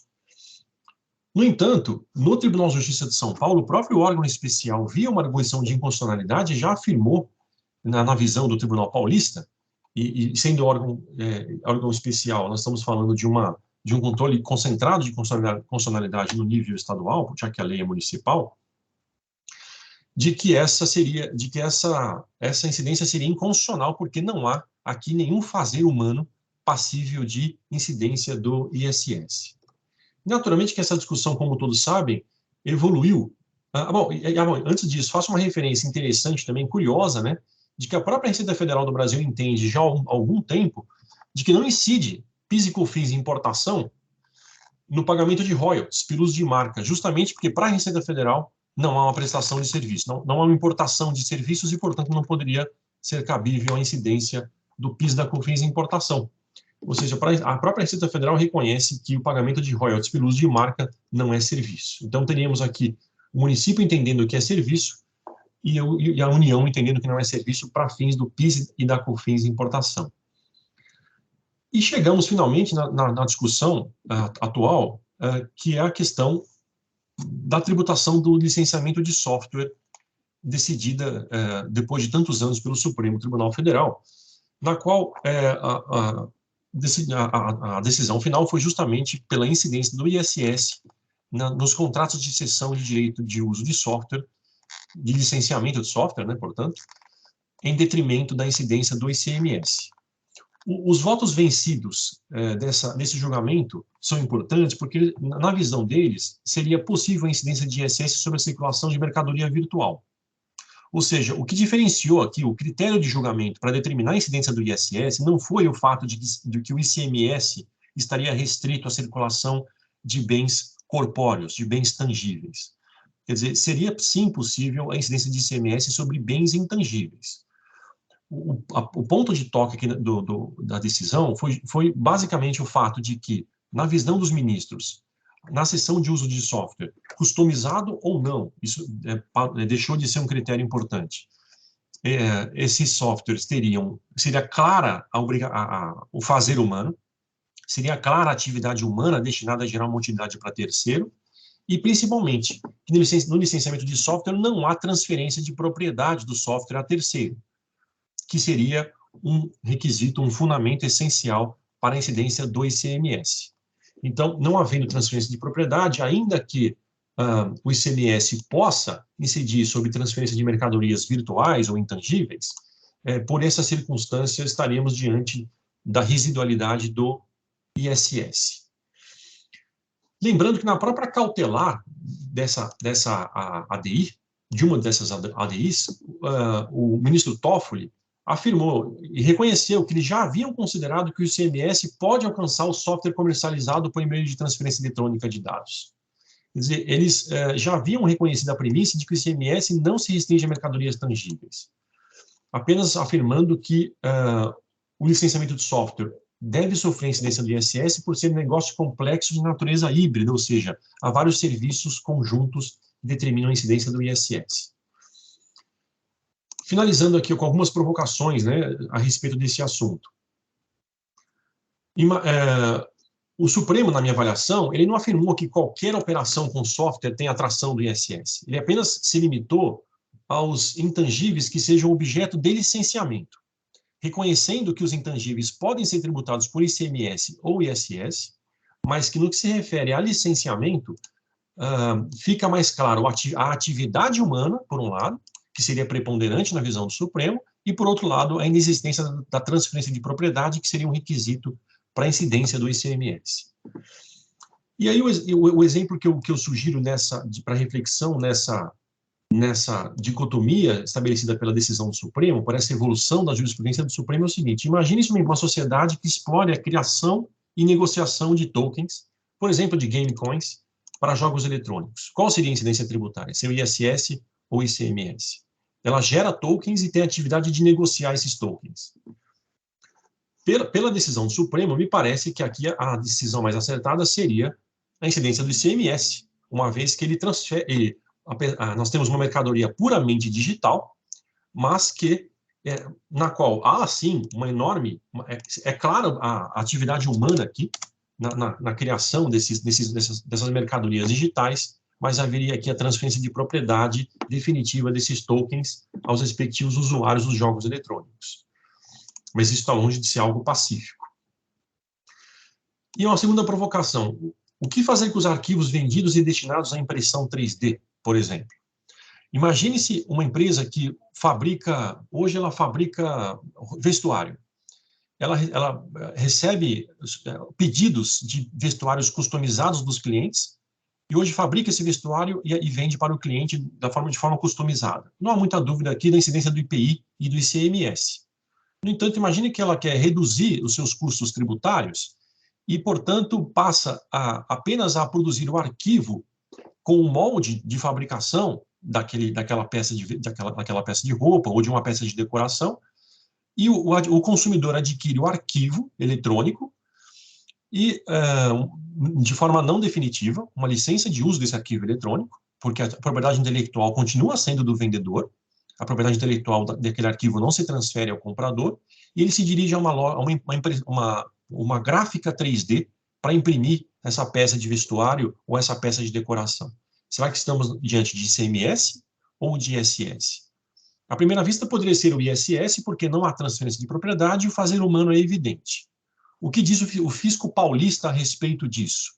No entanto, no Tribunal de Justiça de São Paulo, o próprio órgão especial, via uma arguição de inconstitucionalidade, já afirmou, na visão do Tribunal Paulista, e sendo órgão especial, nós estamos falando de um controle concentrado de constitucionalidade no nível estadual, já que a lei é municipal, de que essa incidência seria inconstitucional, porque não há aqui nenhum fazer humano passível de incidência do ISS. Naturalmente que essa discussão, como todos sabem, evoluiu. Antes disso, faço uma referência interessante também, curiosa, né, de que a própria Receita Federal do Brasil entende já há algum tempo de que não incide PIS e COFINS e importação no pagamento de royalties pelo uso de marca, justamente porque para a Receita Federal não há uma prestação de serviço, não há uma importação de serviços e, portanto, não poderia ser cabível a incidência do PIS da COFINS e importação. Ou seja, a própria Receita Federal reconhece que o pagamento de royalties pelo uso de marca não é serviço. Então, teríamos aqui o município entendendo que é serviço e a União entendendo que não é serviço para fins do PIS e da COFINS importação. E chegamos, finalmente, na discussão atual, que é a questão da tributação do licenciamento de software, decidida depois de tantos anos pelo Supremo Tribunal Federal, na qual a decisão final foi justamente pela incidência do ISS nos contratos de cessão de direito de uso de software, de licenciamento de software, né, portanto, em detrimento da incidência do ICMS. Os votos vencidos desse julgamento são importantes porque, na visão deles, seria possível a incidência de ISS sobre a circulação de mercadoria virtual. Ou seja, o que diferenciou aqui o critério de julgamento para determinar a incidência do ISS não foi o fato de que o ICMS estaria restrito à circulação de bens corpóreos, de bens tangíveis. Quer dizer, seria sim possível a incidência de ICMS sobre bens intangíveis. O ponto de toque aqui da decisão foi basicamente o fato de que, na visão dos ministros, na cessão de uso de software, customizado ou não, isso deixou de ser um critério importante. Esses softwares seria clara o fazer humano, seria clara a atividade humana destinada a gerar uma utilidade para terceiro, e principalmente, que no licenciamento de software não há transferência de propriedade do software a terceiro, que seria um requisito, um fundamento essencial para a incidência do ICMS. Então, não havendo transferência de propriedade, ainda que o ICMS possa incidir sobre transferência de mercadorias virtuais ou intangíveis, por essa circunstância estaremos diante da residualidade do ISS. Lembrando que na própria cautelar dessa ADI, de uma dessas ADIs, o ministro Toffoli afirmou e reconheceu que eles já haviam considerado que o ICMS pode alcançar o software comercializado por meio de transferência eletrônica de dados. Quer dizer, eles já haviam reconhecido a premissa de que o ICMS não se restringe a mercadorias tangíveis, apenas afirmando que o licenciamento de software deve sofrer incidência do ISS por ser um negócio complexo de natureza híbrida, ou seja, há vários serviços conjuntos que determinam a incidência do ISS. Finalizando aqui com algumas provocações, né, a respeito desse assunto. O Supremo, na minha avaliação, ele não afirmou que qualquer operação com software tem atração do ISS. Ele apenas se limitou aos intangíveis que sejam objeto de licenciamento, reconhecendo que os intangíveis podem ser tributados por ICMS ou ISS, mas que no que se refere a licenciamento, fica mais claro a atividade humana, por um lado, que seria preponderante na visão do Supremo, e, por outro lado, a inexistência da transferência de propriedade, que seria um requisito para a incidência do ICMS. E aí o exemplo que eu sugiro para reflexão nessa dicotomia estabelecida pela decisão do Supremo, por essa evolução da jurisprudência do Supremo, é o seguinte: imagine-se uma sociedade que explore a criação e negociação de tokens, por exemplo, de game coins, para jogos eletrônicos. Qual seria a incidência tributária? Seria o ISS ou ICMS? Ela gera tokens e tem a atividade de negociar esses tokens. Pela decisão do Supremo, me parece que aqui a decisão mais acertada seria a incidência do ICMS, uma vez que ele transfere... nós temos uma mercadoria puramente digital, mas que na qual há, sim, uma enorme... É claro, a atividade humana aqui, na criação dessas mercadorias digitais, mas haveria aqui a transferência de propriedade definitiva desses tokens aos respectivos usuários dos jogos eletrônicos. Mas isso está longe de ser algo pacífico. E uma segunda provocação: o que fazer com os arquivos vendidos e destinados à impressão 3D, por exemplo? Imagine-se uma empresa que hoje ela fabrica vestuário. Ela recebe pedidos de vestuários customizados dos clientes e hoje fabrica esse vestuário e vende para o cliente de forma customizada. Não há muita dúvida aqui da incidência do IPI e do ICMS. No entanto, imagine que ela quer reduzir os seus custos tributários e, portanto, passa apenas a produzir o arquivo com o molde de fabricação daquela peça de roupa ou de uma peça de decoração, e o consumidor adquire o arquivo eletrônico e, de forma não definitiva, uma licença de uso desse arquivo eletrônico, porque a propriedade intelectual continua sendo do vendedor, a propriedade intelectual daquele arquivo não se transfere ao comprador, e ele se dirige a uma gráfica 3D para imprimir essa peça de vestuário ou essa peça de decoração. Será que estamos diante de ICMS ou de ISS? À primeira vista, poderia ser o ISS, porque não há transferência de propriedade e o fazer humano é evidente. O que diz o fisco paulista a respeito disso?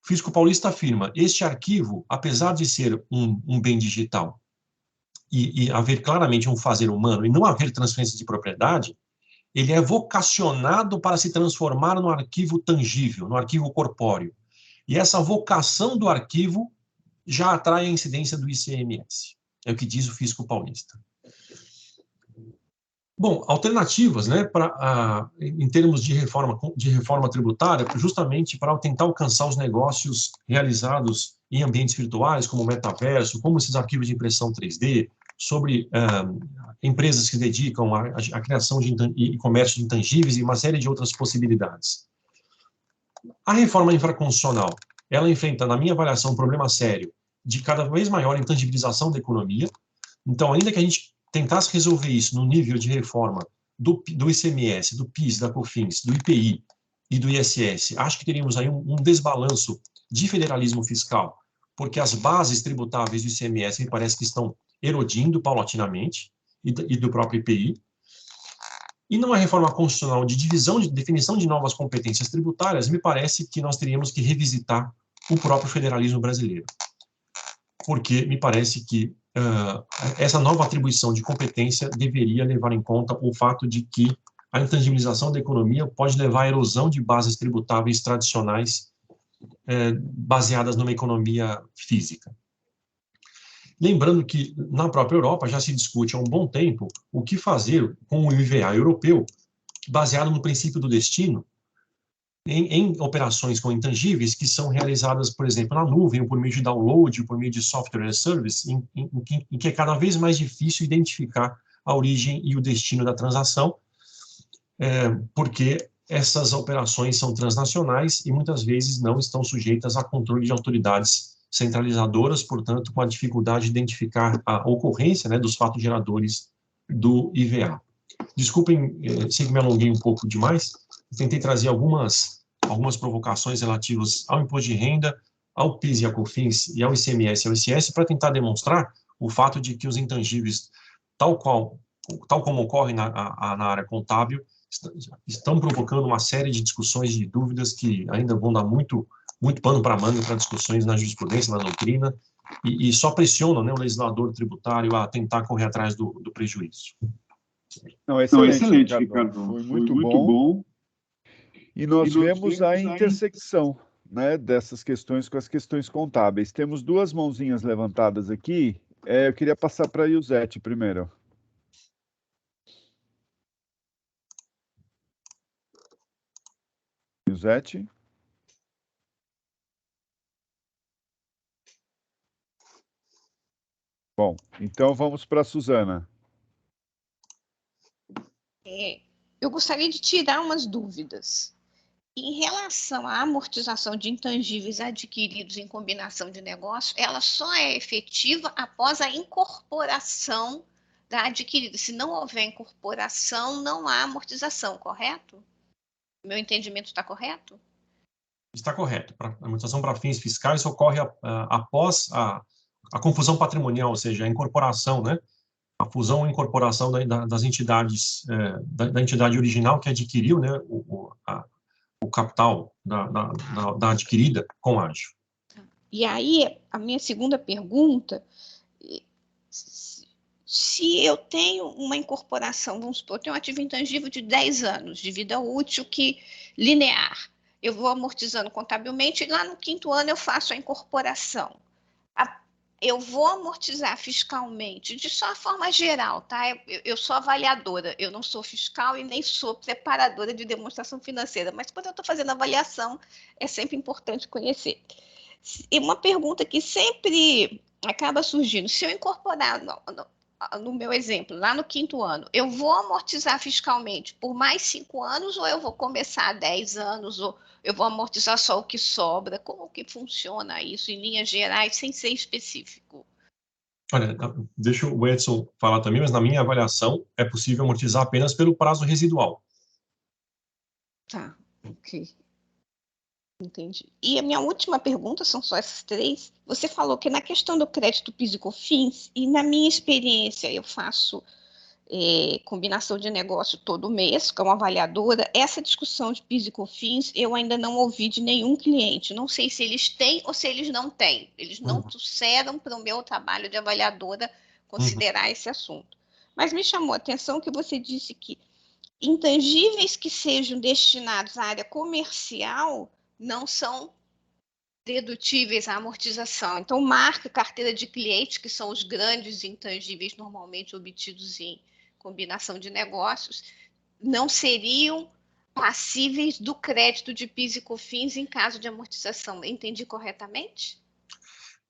O fisco paulista afirma: este arquivo, apesar de ser um bem digital e haver claramente um fazer humano e não haver transferência de propriedade, ele é vocacionado para se transformar no arquivo tangível, no arquivo corpóreo. E essa vocação do arquivo já atrai a incidência do ICMS. É o que diz o fisco paulista. Bom, alternativas, né, em termos de reforma tributária, justamente para tentar alcançar os negócios realizados em ambientes virtuais, como o metaverso, como esses arquivos de impressão 3D, sobre empresas que dedicam à criação e comércio de intangíveis e uma série de outras possibilidades. A reforma infraconstitucional, ela enfrenta, na minha avaliação, um problema sério de cada vez maior intangibilização da economia. Então, ainda que a gente tentasse resolver isso no nível de reforma do ICMS, do PIS, da COFINS, do IPI e do ISS, acho que teríamos aí um desbalanço de federalismo fiscal, porque as bases tributáveis do ICMS me parece que estão erodindo paulatinamente, e do próprio IPI. E numa reforma constitucional de definição de novas competências tributárias, me parece que nós teríamos que revisitar o próprio federalismo brasileiro. Porque me parece que essa nova atribuição de competência deveria levar em conta o fato de que a intangibilização da economia pode levar à erosão de bases tributáveis tradicionais baseadas numa economia física. Lembrando que na própria Europa já se discute há um bom tempo o que fazer com o IVA europeu, baseado no princípio do destino, em operações com intangíveis que são realizadas, por exemplo, na nuvem, ou por meio de download, ou por meio de software as service, em que é cada vez mais difícil identificar a origem e o destino da transação, porque essas operações são transnacionais e muitas vezes não estão sujeitas a controle de autoridades centralizadoras, portanto, com a dificuldade de identificar a ocorrência, né, dos fatos geradores do IVA. Desculpem, sei que me alonguei um pouco demais, tentei trazer algumas provocações relativas ao imposto de renda, ao PIS e à COFINS, e ao ICMS e ao ISS, para tentar demonstrar o fato de que os intangíveis, tal como ocorre na área contábil, estão provocando uma série de discussões e de dúvidas que ainda vão dar muito pano para manga para discussões na jurisprudência, na doutrina, e só pressionam, né, o legislador tributário a tentar correr atrás do prejuízo.
Não, excelente, Ricardo. Foi muito bom. E nós vemos a intersecção, né, dessas questões com as questões contábeis. Temos duas mãozinhas levantadas aqui. Eu queria passar para a Yusete primeiro. Yusete? Bom, então vamos para a Suzana.
Eu gostaria de tirar umas dúvidas. Em relação à amortização de intangíveis adquiridos em combinação de negócio, ela só é efetiva após a incorporação da adquirida. Se não houver incorporação, não há amortização, correto? Meu entendimento está correto?
Está correto. A amortização para fins fiscais ocorre após a confusão patrimonial, ou seja, a incorporação, né? A fusão ou incorporação das entidades, da entidade original que adquiriu, né, o capital da adquirida com ágio.
E aí, a minha segunda pergunta, se eu tenho uma incorporação, vamos supor, eu tenho um ativo intangível de 10 anos de vida útil linear, eu vou amortizando contabilmente e lá no 5º ano eu faço a incorporação. Eu vou amortizar fiscalmente, de só forma geral, tá? Eu sou avaliadora, eu não sou fiscal e nem sou preparadora de demonstração financeira, mas quando eu estou fazendo avaliação, é sempre importante conhecer. E uma pergunta que sempre acaba surgindo, se eu incorporar no meu exemplo, lá no 5º ano, eu vou amortizar fiscalmente por mais 5 anos ou eu vou começar a 10 anos ou eu vou amortizar só o que sobra? Como que funciona isso em linhas gerais, sem ser específico?
Olha, deixa o Edson falar também, mas na minha avaliação é possível amortizar apenas pelo prazo residual.
Tá, ok. Entendi. E a minha última pergunta, são só essas 3. Você falou que na questão do crédito PIS e COFINS, e na minha experiência eu faço combinação de negócio todo mês, como avaliadora, essa discussão de PIS e COFINS eu ainda não ouvi de nenhum cliente. Não sei se eles têm ou se eles não têm. Eles não trouxeram para o meu trabalho de avaliadora considerar esse assunto. Mas me chamou a atenção que você disse que intangíveis que sejam destinados à área comercial não são dedutíveis à amortização. Então, marca, carteira de clientes, que são os grandes intangíveis normalmente obtidos em combinação de negócios, não seriam passíveis do crédito de PIS e COFINS em caso de amortização. Entendi corretamente?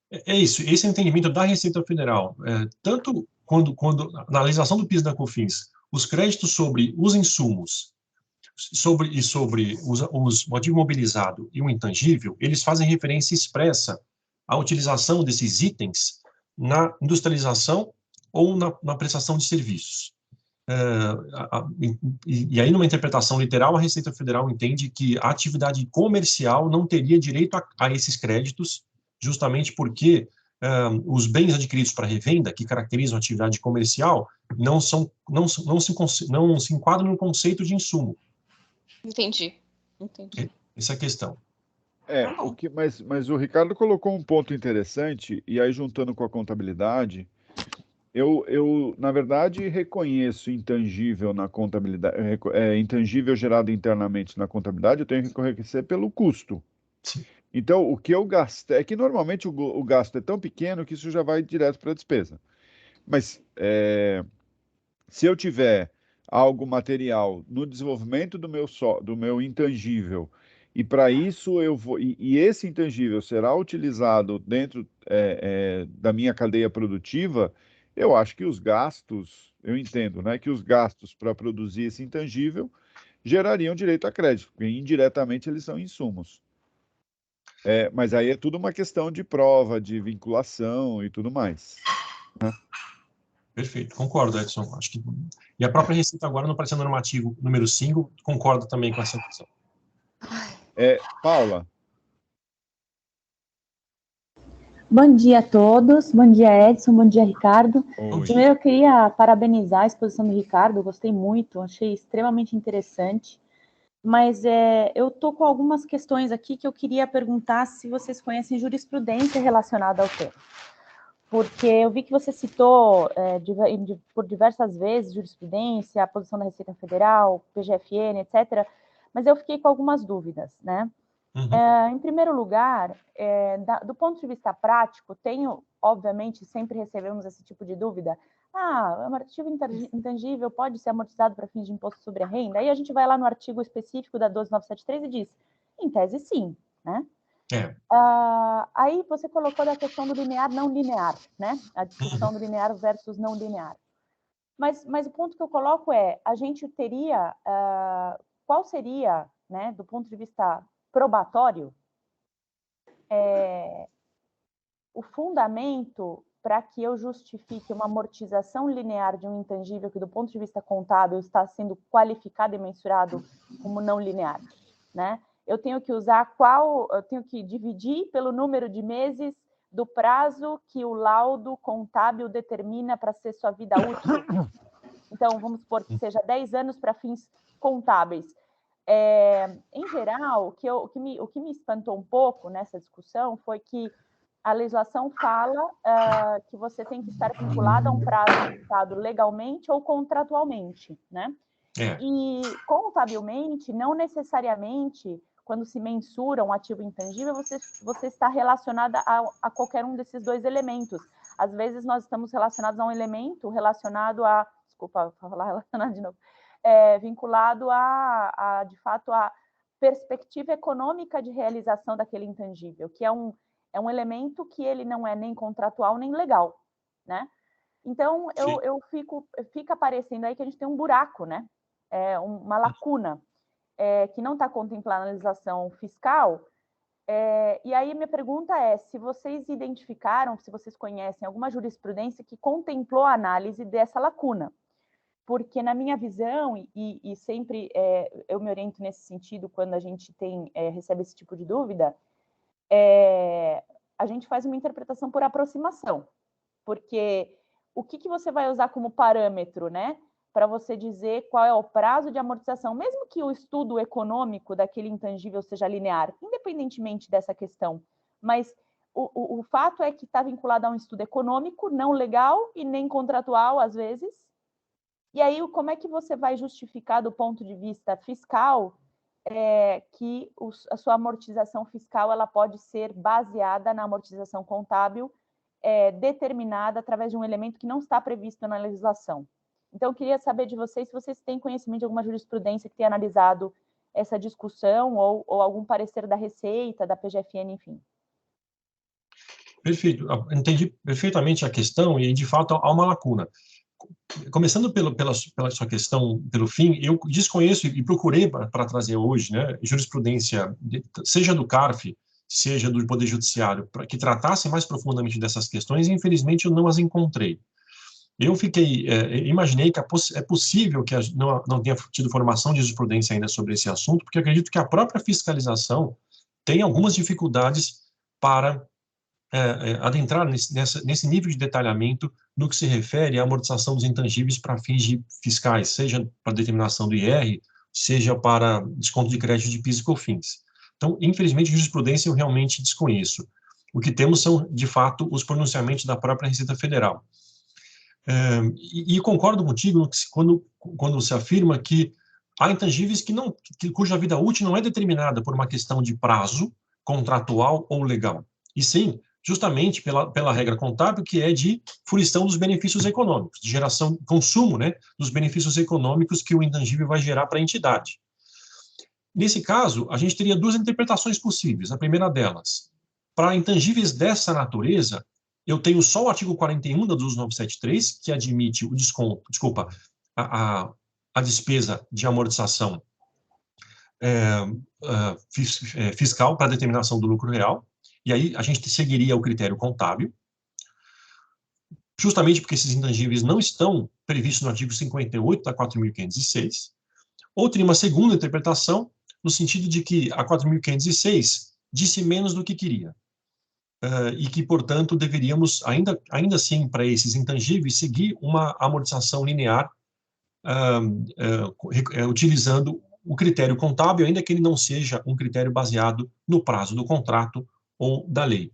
É isso, esse é o entendimento da Receita Federal. Tanto quando na legislação do PIS e da COFINS, os créditos sobre os insumos sobre o ativo imobilizado e o intangível, eles fazem referência expressa à utilização desses itens na industrialização ou na prestação de serviços. E aí, numa interpretação literal, a Receita Federal entende que a atividade comercial não teria direito a esses créditos, justamente porque os bens adquiridos para revenda, que caracterizam a atividade comercial, não se enquadram no conceito de insumo.
Entendi.
Essa é a questão.
Mas o Ricardo colocou um ponto interessante, e aí juntando com a contabilidade, eu na verdade, reconheço intangível na contabilidade, intangível gerado internamente na contabilidade, eu tenho que reconhecer pelo custo.
Sim.
Então, o que eu gasto, é que normalmente o gasto é tão pequeno que isso já vai direto para a despesa. Mas se eu tiver algo material no desenvolvimento do meu intangível, e para isso eu vou. E esse intangível será utilizado dentro da minha cadeia produtiva, eu acho que os gastos, eu entendo, né, que os gastos para produzir esse intangível gerariam direito a crédito, porque indiretamente eles são insumos. Mas aí é tudo uma questão de prova, de vinculação e tudo mais. Né?
Perfeito, concordo, Edson. Acho que... E a própria Receita agora, no parecer normativo número 5, concorda também com essa visão.
Paula.
Bom dia a todos, bom dia Edson, bom dia Ricardo.
Oi.
Primeiro eu queria parabenizar a exposição do Ricardo, gostei muito, achei extremamente interessante, mas eu estou com algumas questões aqui que eu queria perguntar se vocês conhecem jurisprudência relacionada ao tema. Porque eu vi que você citou por diversas vezes jurisprudência, a posição da Receita Federal, PGFN, etc., mas eu fiquei com algumas dúvidas, né? Em primeiro lugar, do ponto de vista prático, obviamente, sempre recebemos esse tipo de dúvida. O ativo intangível pode ser amortizado para fins de imposto sobre a renda? Aí a gente vai lá no artigo específico da 12973 e diz, em tese, sim, né? Aí você colocou da questão do linear, não linear, né? A discussão do linear versus não linear. Mas o ponto que eu coloco a gente teria, qual seria, né, do ponto de vista probatório, o fundamento para que eu justifique uma amortização linear de um intangível que, do ponto de vista contábil, está sendo qualificado e mensurado como não linear, né? Eu tenho que dividir pelo número de meses do prazo que o laudo contábil determina para ser sua vida útil. Então, vamos supor que seja 10 anos para fins contábeis. Em geral, o que me espantou um pouco nessa discussão foi que a legislação fala que você tem que estar vinculado a um prazo fixado legalmente ou contratualmente, né? E contabilmente, não necessariamente, quando se mensura um ativo intangível, você está relacionada a qualquer um desses dois elementos. Às vezes, nós estamos relacionados a um elemento relacionado a... Desculpa, vou falar relacionado de novo. Vinculado de fato, a perspectiva econômica de realização daquele intangível, que é um elemento que ele não é nem contratual nem legal, né? Então, fica parecendo aí que a gente tem um buraco, né? Uma lacuna que não está contemplada na legislação fiscal. E aí minha pergunta se vocês identificaram, se vocês conhecem alguma jurisprudência que contemplou a análise dessa lacuna. Porque, na minha visão, e sempre eu me oriento nesse sentido quando a gente recebe esse tipo de dúvida, a gente faz uma interpretação por aproximação. Porque o que você vai usar como parâmetro, né, para você dizer qual é o prazo de amortização, mesmo que o estudo econômico daquele intangível seja linear, independentemente dessa questão, mas o fato é que está vinculado a um estudo econômico, não legal e nem contratual, às vezes. E aí, como é que você vai justificar, do ponto de vista fiscal, que a sua amortização fiscal ela pode ser baseada na amortização contábil determinada através de um elemento que não está previsto na legislação? Então, eu queria saber de vocês se vocês têm conhecimento de alguma jurisprudência que tenha analisado essa discussão ou algum parecer da Receita, da PGFN, enfim.
Perfeito. Entendi perfeitamente a questão e, de fato, há uma lacuna. Começando pela sua questão, pelo fim, eu desconheço e procurei para trazer hoje, né, jurisprudência, seja do CARF, seja do Poder Judiciário, para que tratasse mais profundamente dessas questões, e infelizmente eu não as encontrei. Eu imaginei que é possível que não tenha tido formação de jurisprudência ainda sobre esse assunto, porque acredito que a própria fiscalização tem algumas dificuldades para adentrar nesse nível de detalhamento no que se refere à amortização dos intangíveis para fins fiscais, seja para determinação do IR, seja para desconto de crédito de PIS e COFINS. Então, infelizmente, jurisprudência eu realmente desconheço. O que temos são, de fato, os pronunciamentos da própria Receita Federal. E concordo contigo quando você afirma que há intangíveis cuja vida útil não é determinada por uma questão de prazo contratual ou legal, e sim justamente pela regra contábil, que é de fruição dos benefícios econômicos, de geração, consumo, né, dos benefícios econômicos que o intangível vai gerar para a entidade. Nesse caso, a gente teria duas interpretações possíveis. A primeira delas, para intangíveis dessa natureza, eu tenho só o artigo 41 da 12973, que admite o desconto, a despesa de amortização fiscal para determinação do lucro real, e aí a gente seguiria o critério contábil, justamente porque esses intangíveis não estão previstos no artigo 58 da 4.506, ou teria uma segunda interpretação, no sentido de que a 4.506 disse menos do que queria, e que, portanto, deveríamos, ainda assim, para esses intangíveis, seguir uma amortização linear, utilizando o critério contábil, ainda que ele não seja um critério baseado no prazo do contrato ou da lei.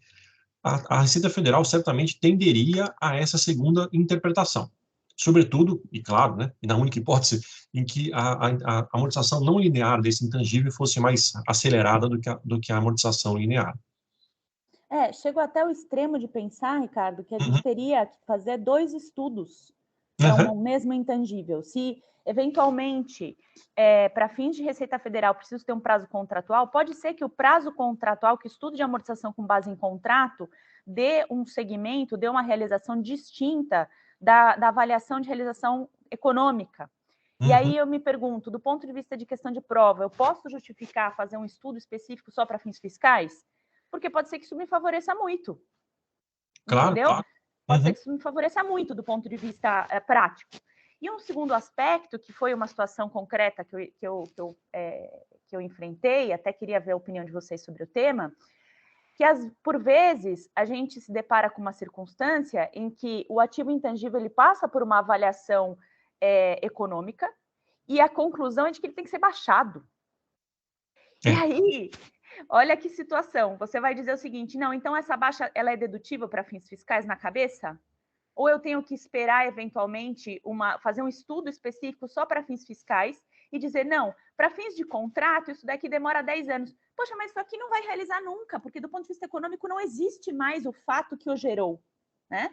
A Receita Federal certamente tenderia a essa segunda interpretação. sobretudo, e claro, né, e na única hipótese, em que a amortização não linear desse intangível fosse mais acelerada do que a amortização linear.
Chegou até o extremo de pensar, Ricardo, que a gente teria que fazer 2 estudos para um mesmo intangível. Se, eventualmente, para fins de Receita Federal, preciso ter um prazo contratual, pode ser que o prazo contratual, que o estudo de amortização com base em contrato, dê um segmento, dê uma realização distinta da avaliação de realização econômica. E aí eu me pergunto, do ponto de vista de questão de prova, eu posso justificar fazer um estudo específico só para fins fiscais? Porque pode ser que isso me favoreça muito.
Claro,
entendeu?
claro.
Pode ser que isso me favoreça muito do ponto de vista prático. E um segundo aspecto, que foi uma situação concreta que eu enfrentei, até queria ver a opinião de vocês sobre o tema, que por vezes a gente se depara com uma circunstância em que o ativo intangível ele passa por uma avaliação econômica e a conclusão é de que ele tem que ser baixado. E aí, olha que situação, você vai dizer o seguinte, não, então essa baixa ela é dedutível para fins fiscais na cabeça? Ou eu tenho que esperar, eventualmente, fazer um estudo específico só para fins fiscais e dizer, não, para fins de contrato, isso daqui demora 10 anos. Poxa, mas isso aqui não vai realizar nunca, porque do ponto de vista econômico não existe mais o fato que o gerou, né?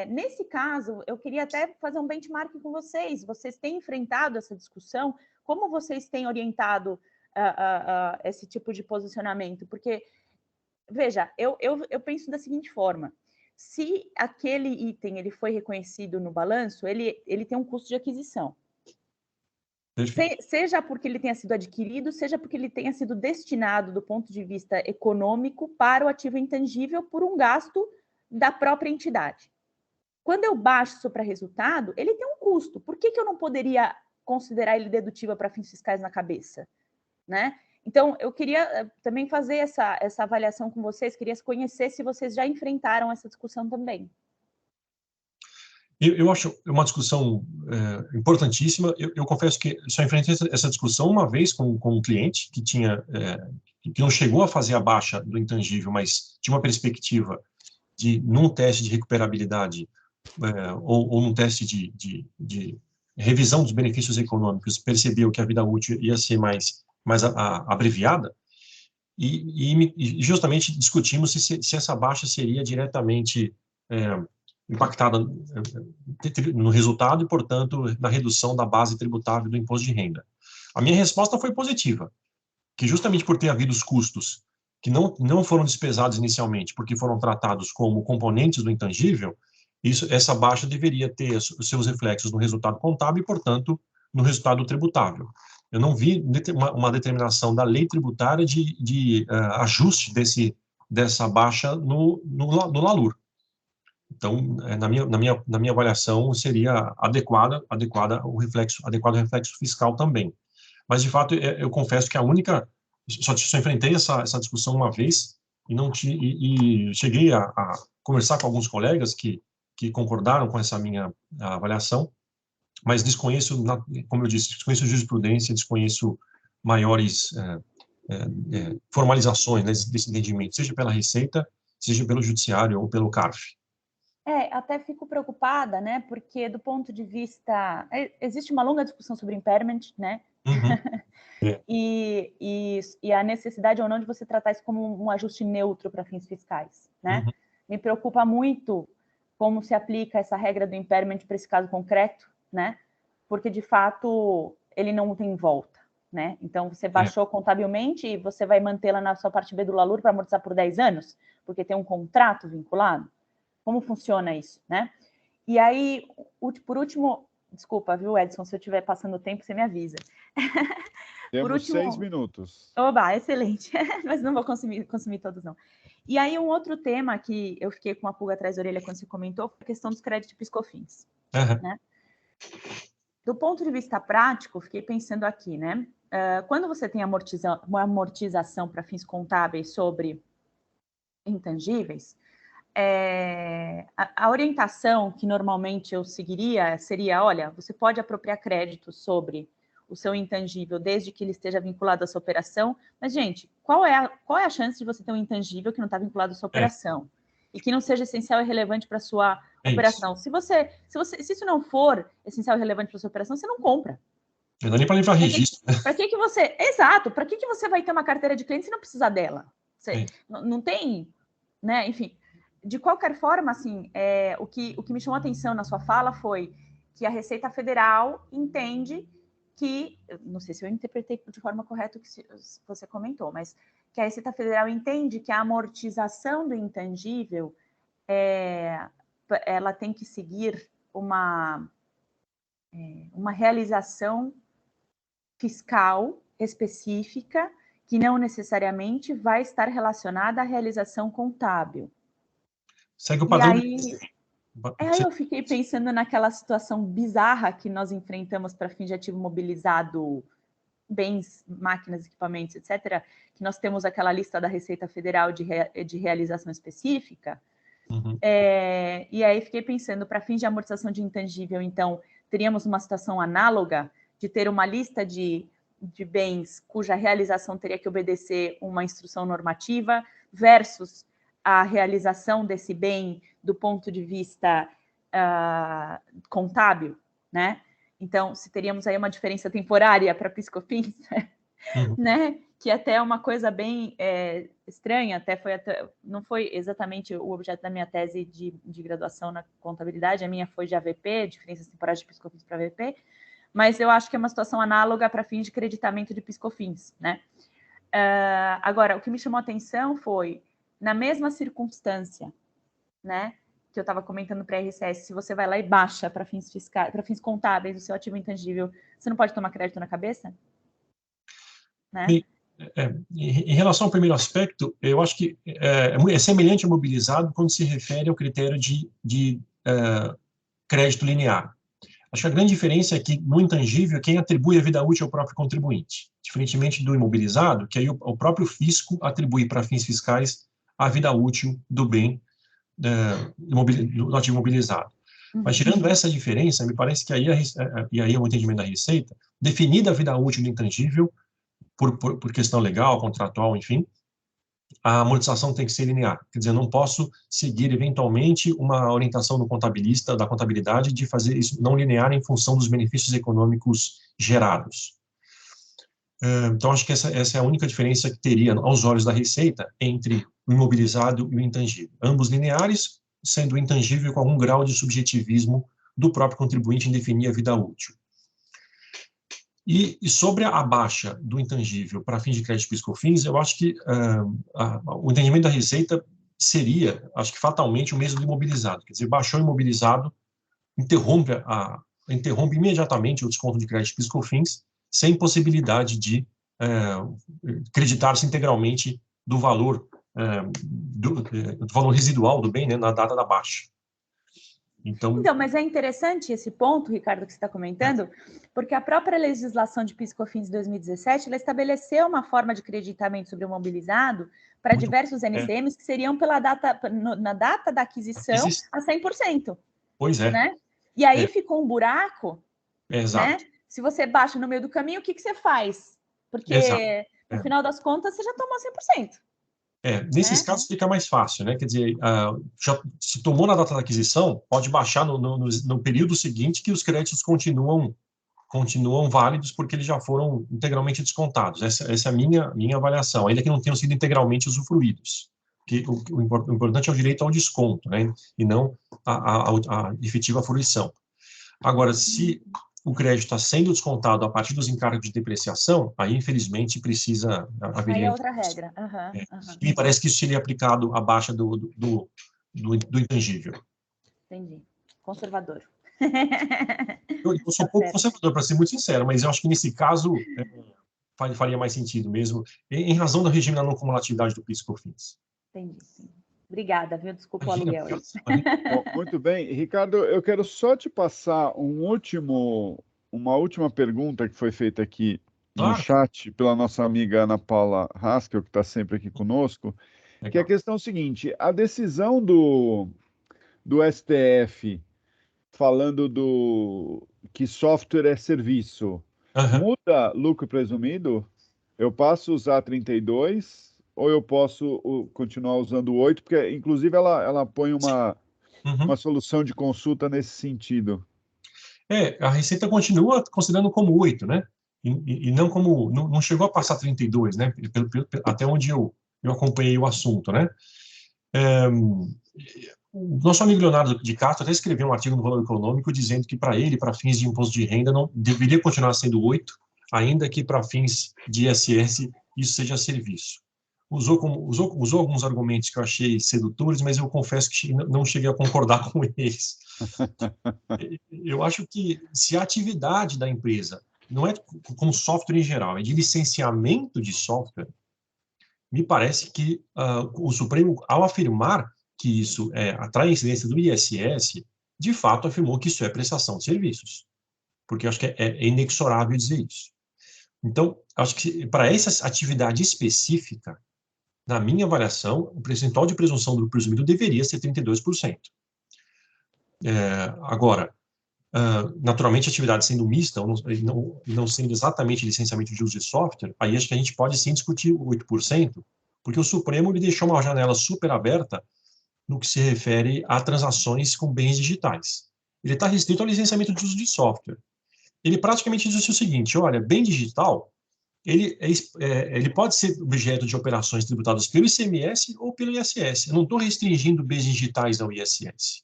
Nesse caso, eu queria até fazer um benchmark com vocês. Vocês têm enfrentado essa discussão? Como vocês têm orientado esse tipo de posicionamento? Porque, veja, eu penso da seguinte forma. Se aquele item ele foi reconhecido no balanço, ele tem um custo de aquisição. Seja porque ele tenha sido adquirido, seja porque ele tenha sido destinado do ponto de vista econômico para o ativo intangível por um gasto da própria entidade. Quando eu baixo isso para resultado, ele tem um custo. Por que eu não poderia considerar ele dedutível para fins fiscais na cabeça? Né? Então, eu queria também fazer essa avaliação com vocês, queria conhecer se vocês já enfrentaram essa discussão também.
Eu acho uma discussão importantíssima. Eu confesso que só enfrentei essa discussão uma vez com um cliente que não chegou a fazer a baixa do intangível, mas tinha uma perspectiva de, num teste de recuperabilidade ou num teste de revisão dos benefícios econômicos, percebeu que a vida útil ia ser mais abreviada, e justamente discutimos se essa baixa seria diretamente impactada no resultado e, portanto, na redução da base tributável do imposto de renda. A minha resposta foi positiva, que justamente por ter havido os custos que não foram despesados inicialmente, porque foram tratados como componentes do intangível, essa baixa deveria ter os seus reflexos no resultado contábil e, portanto, no resultado tributável. Eu não vi uma determinação da lei tributária de ajuste dessa baixa no LALUR. Então, na minha avaliação, seria adequado o reflexo fiscal também. Mas, de fato, eu confesso que só enfrentei essa discussão uma vez e cheguei a conversar com alguns colegas que concordaram com essa minha avaliação, mas desconheço, como eu disse, desconheço jurisprudência, desconheço maiores formalizações desse entendimento, seja pela Receita, seja pelo Judiciário ou pelo CARF.
Até fico preocupada, né? Porque do ponto de vista... existe uma longa discussão sobre impairment, né? E a necessidade ou não de você tratar isso como um ajuste neutro para fins fiscais, né? Me preocupa muito como se aplica essa regra do impairment para esse caso concreto, né? Porque, de fato, ele não tem volta, né? Então, você baixou contabilmente e você vai mantê-la na sua parte B do LALUR para amortizar por 10 anos, porque tem um contrato vinculado. Como funciona isso, né? E aí, por último, desculpa, viu, Edson, se eu estiver passando o tempo, você me avisa.
Temos 6 minutos.
Oba, excelente. Mas não vou consumir todos, não. E aí, um outro tema que eu fiquei com uma pulga atrás da orelha quando você comentou foi a questão dos créditos e piscofins. Né? Do ponto de vista prático, fiquei pensando aqui, né? Quando você tem uma amortização para fins contábeis sobre intangíveis, a orientação que normalmente eu seguiria seria, olha, você pode apropriar crédito sobre o seu intangível desde que ele esteja vinculado a essa operação, mas, gente, qual é a chance de você ter um intangível que não está vinculado a essa operação e que não seja essencial e relevante para a sua operação. Se isso não for essencial e relevante para sua operação, você não compra.
Não dá nem para livrar registro.
Para que você... Exato. Para que você vai ter uma carteira de clientes se não precisar dela? Você não tem... Né? Enfim, de qualquer forma, assim, o que me chamou a atenção na sua fala foi que a Receita Federal entende que... Não sei se eu interpretei de forma correta o que você comentou, mas que a Receita Federal entende que a amortização do intangível ela tem que seguir uma realização fiscal específica que não necessariamente vai estar relacionada à realização contábil.
Segue o padrão.
Aí eu fiquei pensando naquela situação bizarra que nós enfrentamos para fins de ativo mobilizado, bens, máquinas, equipamentos, etc., que nós temos aquela lista da Receita Federal de realização específica.
Uhum.
E aí fiquei pensando, para fins de amortização de intangível, então, teríamos uma situação análoga de ter uma lista de bens cuja realização teria que obedecer uma instrução normativa versus a realização desse bem do ponto de vista contábil, né? Então, se teríamos aí uma diferença temporária para PIS/COFINS, né? Que até é uma coisa bem estranha, não foi exatamente o objeto da minha tese de graduação na contabilidade, a minha foi de AVP, diferenças temporárias de PIS/COFINS para AVP, mas eu acho que é uma situação análoga para fins de creditamento de PIS/COFINS, né? Agora, o que me chamou a atenção foi, na mesma circunstância, né, que eu estava comentando para a RCS, se você vai lá e baixa para fins fiscais, para fins contábeis, o seu ativo intangível, você não pode tomar crédito na cabeça? Né?
Em relação ao primeiro aspecto, eu acho que é semelhante ao mobilizado quando se refere ao critério de crédito linear. Acho que a grande diferença é que, no intangível, quem atribui a vida útil é o próprio contribuinte, diferentemente do imobilizado, que aí o próprio fisco atribui para fins fiscais a vida útil do bem do ativo imobilizado. Mas, tirando essa diferença, me parece que aí é o entendimento da Receita, definida a vida útil do intangível, por questão legal, contratual, enfim, a amortização tem que ser linear. Quer dizer, eu não posso seguir, eventualmente, uma orientação do contabilista, da contabilidade, de fazer isso não linear em função dos benefícios econômicos gerados. Então, acho que essa é a única diferença que teria, aos olhos da Receita, entre o imobilizado e o intangível. Ambos lineares, sendo o intangível com algum grau de subjetivismo do próprio contribuinte em definir a vida útil. E sobre a baixa do intangível para fins de crédito PIS/COFINS, eu acho que o entendimento da Receita seria, acho que fatalmente, o mesmo do imobilizado. Quer dizer, baixou o imobilizado, interrompe imediatamente o desconto de crédito PIS/COFINS, sem possibilidade de creditar-se integralmente do valor, do valor residual do bem, né, na data da baixa. Então,
mas é interessante esse ponto, Ricardo, que você está comentando, porque a própria legislação de PIS/COFINS de 2017, ela estabeleceu uma forma de creditamento sobre o mobilizado para diversos NCMs que seriam na data da aquisição a 100%.
Pois é.
Né? E aí ficou um buraco,
exato.
Né? Se você baixa no meio do caminho, o que você faz? Porque, no final das contas, você já tomou 100%.
Nesses casos fica mais fácil, né? Quer dizer, já se tomou na data da aquisição, pode baixar no período seguinte que os créditos continuam válidos porque eles já foram integralmente descontados. Essa é a minha avaliação, ainda que não tenham sido integralmente usufruídos. Porque o importante é o direito ao desconto, né? E não a efetiva fruição. Agora, se o crédito está sendo descontado a partir dos encargos de depreciação, aí, infelizmente, precisa haver...
Aí é outra regra.
E me parece que isso seria aplicado à baixa do intangível.
Entendi. Conservador.
Eu sou pouco conservador, para ser muito sincero, mas eu acho que, nesse caso, faria mais sentido mesmo, em razão do regime da não cumulatividade do PIS/COFINS.
Entendi. Obrigada, viu? Desculpa o aluguel.
Bom, muito bem. Ricardo, eu quero só te passar uma última pergunta que foi feita aqui no chat pela nossa amiga Ana Paula Haskell, que está sempre aqui conosco, que é a questão seguinte: a decisão do STF falando que software é serviço, muda lucro presumido? Eu passo a usar 32 ou eu posso continuar usando 8? Porque, inclusive, ela põe uma solução de consulta nesse sentido.
A Receita continua considerando como 8, né? E não como... Não chegou a passar 32, né? Até onde eu acompanhei o assunto, né? O nosso amigo Leonardo de Castro até escreveu um artigo no Valor Econômico dizendo que, para ele, para fins de imposto de renda, não deveria continuar sendo 8, ainda que para fins de ISS isso seja serviço. Usou alguns argumentos que eu achei sedutores, mas eu confesso que não cheguei a concordar com eles. Eu acho que se a atividade da empresa não é com software em geral, é de licenciamento de software, me parece que o Supremo, ao afirmar que isso atrai a incidência do ISS, de fato afirmou que isso é prestação de serviços, porque eu acho que é inexorável dizer isso. Então, acho que para essa atividade específica, na minha avaliação, o percentual de presunção do presumido deveria ser 32%. Agora, naturalmente, a atividade sendo mista, ou não sendo exatamente licenciamento de uso de software, aí acho que a gente pode sim discutir o 8%, porque o Supremo ele deixou uma janela super aberta no que se refere a transações com bens digitais. Ele está restrito ao licenciamento de uso de software. Ele praticamente diz o seguinte: olha, bem digital, ele pode ser objeto de operações tributadas pelo ICMS ou pelo ISS. Eu não estou restringindo bens digitais ao ISS.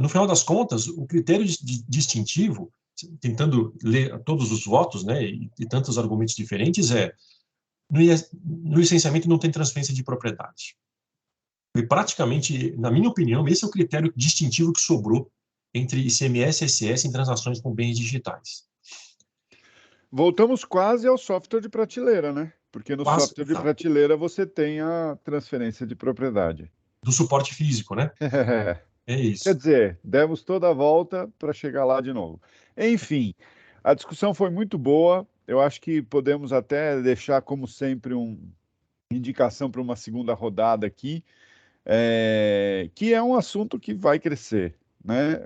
No final das contas, o critério distintivo, tentando ler todos os votos, né, e tantos argumentos diferentes, no licenciamento não tem transferência de propriedade. E praticamente, na minha opinião, esse é o critério distintivo que sobrou entre ICMS e ISS em transações com bens digitais.
Voltamos quase ao software de prateleira, né? Porque no software de prateleira você tem a transferência de propriedade.
Do suporte físico, né? É isso.
Quer dizer, demos toda a volta para chegar lá de novo. Enfim, a discussão foi muito boa. Eu acho que podemos até deixar, como sempre, uma indicação para uma segunda rodada aqui, que é um assunto que vai crescer, né?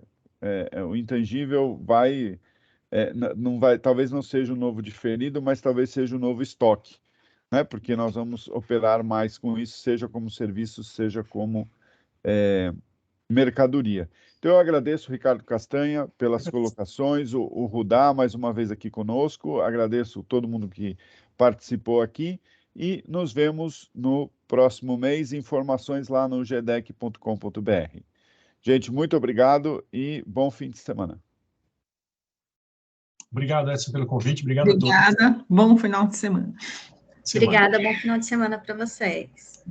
O intangível vai... não vai, talvez não seja o novo diferido, mas talvez seja o novo estoque, né? Porque nós vamos operar mais com isso, seja como serviço, seja como mercadoria. Então, eu agradeço o Ricardo Castanha pelas colocações, o Rudá, mais uma vez aqui conosco, agradeço todo mundo que participou aqui e nos vemos no próximo mês. Informações lá no gdec.com.br. Gente, muito obrigado e bom fim de semana.
Obrigado, Edson, pelo convite. Obrigado a todos.
Obrigada. Bom final de semana.
Obrigada. Bom final de semana para vocês.